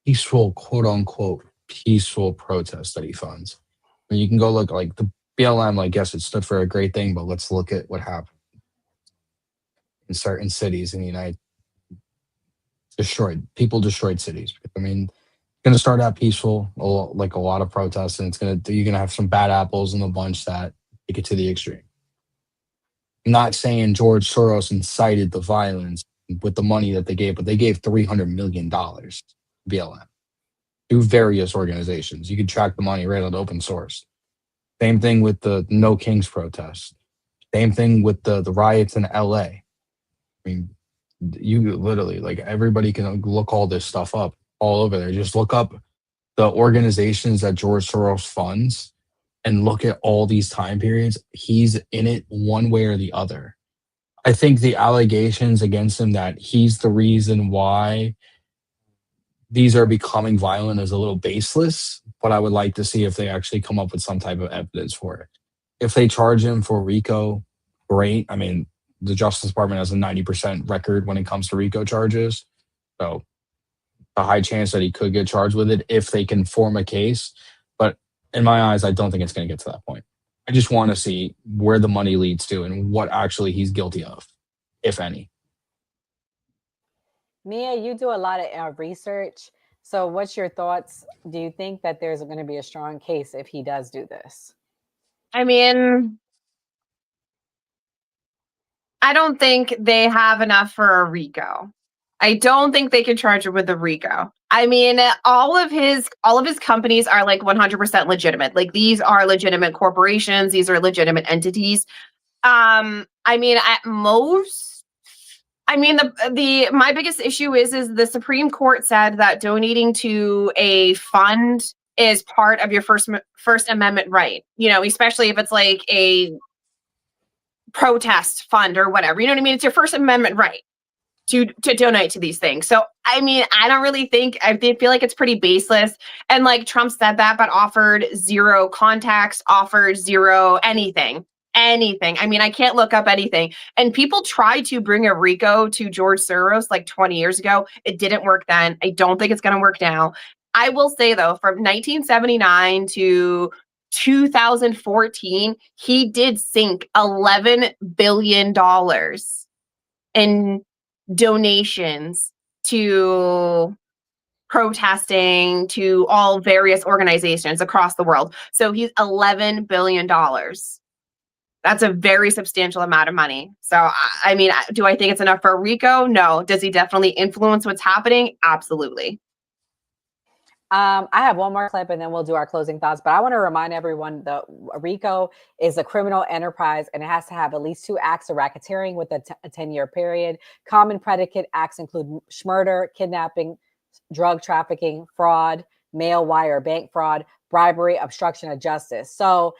peaceful, quote unquote, peaceful protests that he funds. I mean, you can go look like the BLM. I guess it stood for a great thing, but let's look at what happened. in certain cities in the United destroyed cities. I mean, it's going to start out peaceful, like a lot of protests, and you're going to have some bad apples in the bunch that take it to the extreme. I'm not saying George Soros incited the violence with the money that they gave, but they gave $300 million BLM to various organizations. You can track the money right on open source. Same thing with the No Kings protests. Same thing with the riots in LA. I mean, you literally, like, everybody can look all this stuff up all over there. Just look up the organizations that George Soros funds and look at all these time periods. He's in it one way or the other. I think the allegations against him that he's the reason why these are becoming violent is a little baseless, but I would like to see if they actually come up with some type of evidence for it. If they charge him for RICO, great. I mean, the Justice Department has a 90% record when it comes to RICO charges. So a high chance that he could get charged with it if they can form a case. But in my eyes, I don't think it's going to get to that point. I just want to see where the money leads to and what actually he's guilty of, if any. Mia, you do a lot of research. So what's your thoughts? Do you think that there's going to be a strong case if he does do this? I mean, I don't think they have enough for a RICO. I don't think they can charge him with a RICO. I mean, all of his companies are like 100% legitimate. Like, these are legitimate corporations. These are legitimate entities. I mean, at most, I mean, my biggest issue is the Supreme Court said that donating to a fund is part of your First Amendment right. You know, especially if it's like a protest fund or whatever. You know what I mean? It's your First Amendment right to donate to these things. So, I mean, I don't really think, I feel like it's pretty baseless. And like Trump said that, but offered zero contacts, offered zero anything. I mean, I can't look up anything. And people tried to bring a RICO to George Soros like 20 years ago. It didn't work then. I don't think it's going to work now. I will say, though, from 1979 to 2014, he did sink $11 billion in donations to protesting, to all various organizations across the world. So he's $11 billion. That's a very substantial amount of money. So, I mean, do I think it's enough for a RICO? No. Does he definitely influence what's happening? Absolutely. I have one more clip and then we'll do our closing thoughts. But I want to remind everyone that RICO is a criminal enterprise and it has to have at least 2 acts of racketeering with a 10-year period. Common predicate acts include murder, kidnapping, drug trafficking, fraud, mail, wire, bank fraud, bribery, obstruction of justice. So,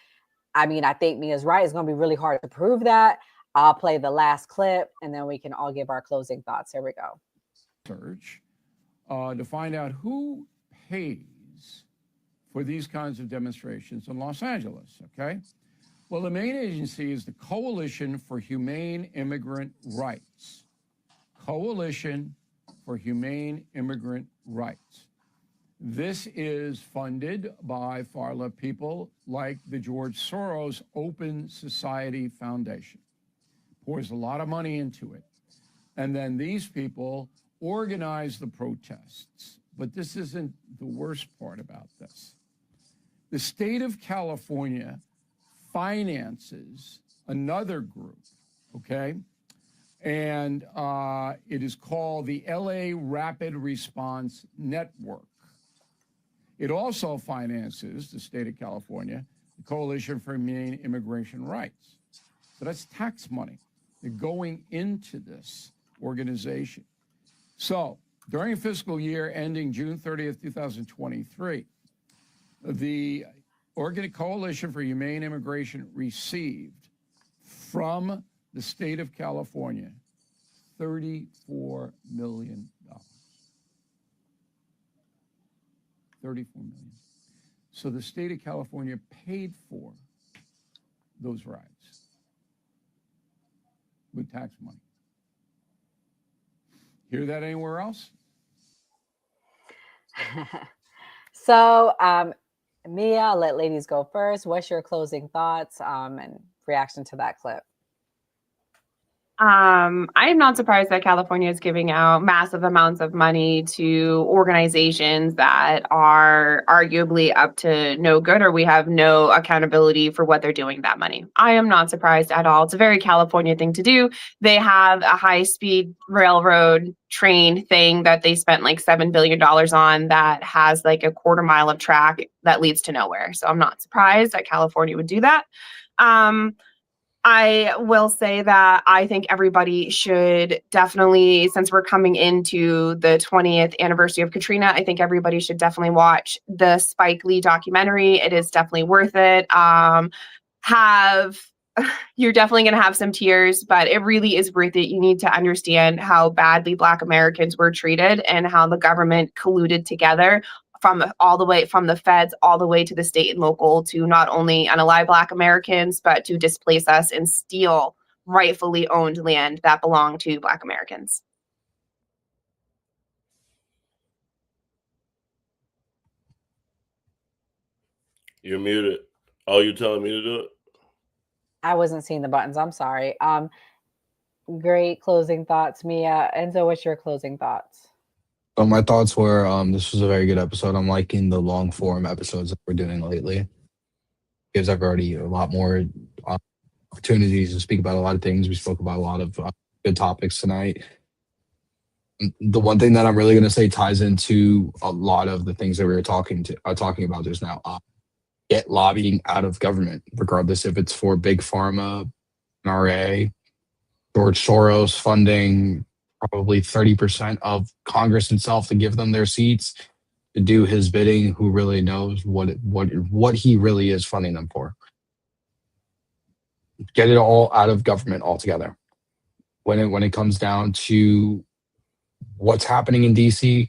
I mean, I think Mia's right. It's going to be really hard to prove that. I'll play the last clip and then we can all give our closing thoughts. Here we go. Search to find out who pays for these kinds of demonstrations in Los Angeles, okay? Well, the main agency is the Coalition for Humane Immigrant Rights. Coalition for Humane Immigrant Rights. This is funded by far left people like the George Soros Open Society Foundation. Pours a lot of money into it. And then these people organize the protests. But this isn't the worst part about this. The state of California finances another group, okay? And it is called the LA Rapid Response Network. It also finances, the state of California, the Coalition for Humane Immigration Rights. So that's tax money going into this organization. So during fiscal year ending June 30th, 2023, the Coalition for Humane Immigration received from the state of California $34 million. 34 million. So the state of California paid for those rights with tax money. Hear that anywhere else? So, Mia, I'll let ladies go first. What's your closing thoughts and reaction to that clip? I am not surprised that California is giving out massive amounts of money to organizations that are arguably up to no good, or we have no accountability for what they're doing with that money. I am not surprised at all. It's a very California thing to do. They have a high-speed railroad train thing that they spent like $7 billion on that has like a quarter mile of track that leads to nowhere. So I'm not surprised that California would do that. I will say that I think everybody should definitely, since we're coming into the 20th anniversary of Katrina, I think everybody should definitely watch the Spike Lee documentary. It is definitely worth it. You're definitely going to have some tears, but it really is worth it. You need to understand how badly Black Americans were treated and how the government colluded together from all the way from the feds all the way to the state and local to not only unalive Black Americans, but to displace us and steal rightfully owned land that belonged to Black Americans. You're muted. Oh, you telling me to do it? I wasn't seeing the buttons. I'm sorry. Great closing thoughts, Mia. Enzo, what's your closing thoughts? So my thoughts were, this was a very good episode. I'm liking the long form episodes that we're doing lately. Gives everybody a lot more opportunities to speak about a lot of things. We spoke about a lot of good topics tonight. The one thing that I'm really going to say ties into a lot of the things that we were talking about just now. Get lobbying out of government, regardless if it's for big pharma, NRA, George Soros funding probably 30% of Congress itself to give them their seats to do his bidding. Who really knows what he really is funding them for? Get it all out of government altogether. When it comes down to what's happening in DC,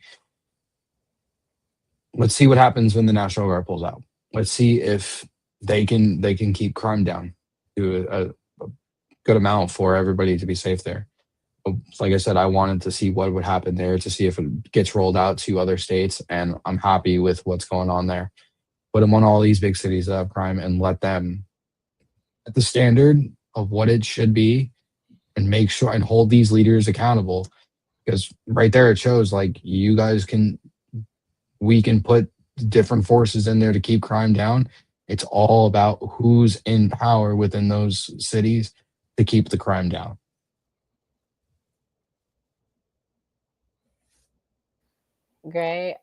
let's see what happens when the National Guard pulls out. Let's see if they can keep crime down to a good amount for everybody to be safe there. Like I said, I wanted to see what would happen there, to see if it gets rolled out to other states, and I'm happy with what's going on there. Put them on all these big cities that have crime and let them at the standard of what it should be, and make sure and hold these leaders accountable, because right there it shows like we can put different forces in there to keep crime down. It's all about who's in power within those cities to keep the crime down. Great.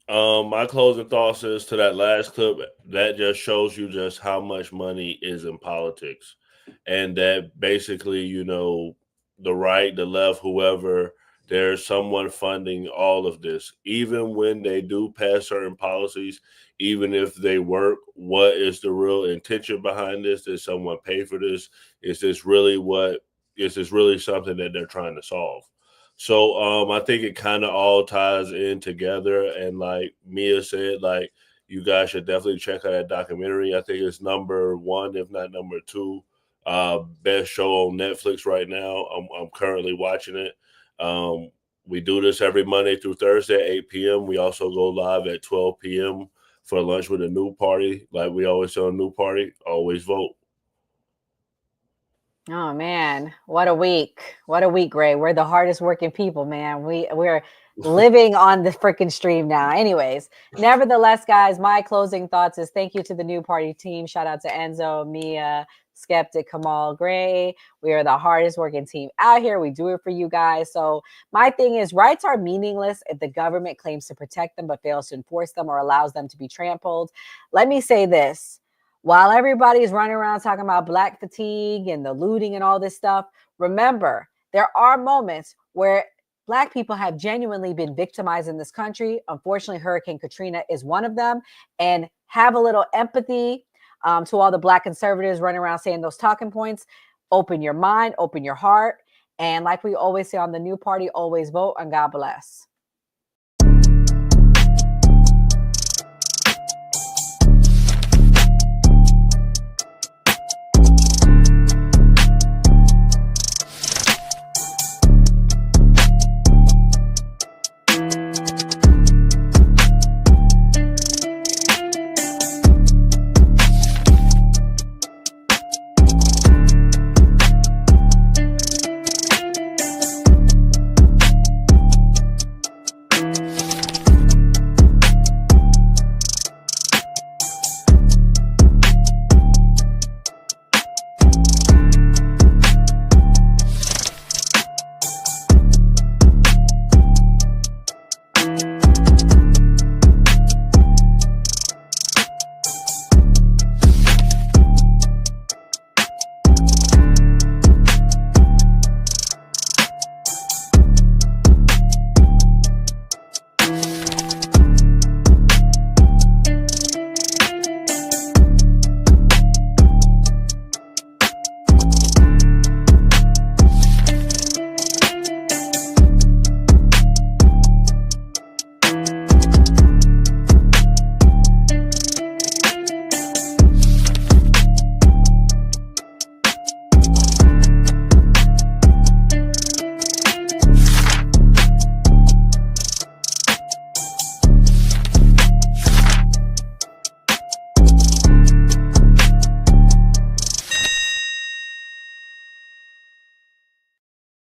My closing thoughts is to that last clip, that just shows you just how much money is in politics. And that basically, the right, the left, whoever, there's someone funding all of this. Even when they do pass certain policies, even if they work, what is the real intention behind this? Did someone pay for this? Is this really something that they're trying to solve? So I think it kind of all ties in together. And like Mia said, like, you guys should definitely check out that documentary. I think it's number one, if not number two, best show on Netflix right now. I'm currently watching it. We do this every Monday through Thursday at 8 p.m. We also go live at 12 p.m. for lunch with a new party. Like we always say on New Party, always vote. Oh man, what a week. What a week, Ray. We're the hardest working people, man. We're living on the freaking stream now. Anyways, nevertheless, guys, my closing thoughts is thank you to the New Party team. Shout out to Enzo, Mia, Skeptic, Kamal, Gray. We are the hardest working team out here. We do it for you guys. So my thing is, rights are meaningless if the government claims to protect them but fails to enforce them or allows them to be trampled. Let me say this. While everybody's running around talking about black fatigue and the looting and all this stuff, remember, there are moments where Black people have genuinely been victimized in this country. Unfortunately, Hurricane Katrina is one of them. And have a little empathy to all the Black conservatives running around saying those talking points. Open your mind, open your heart. And like we always say on the New Party, always vote, and God bless.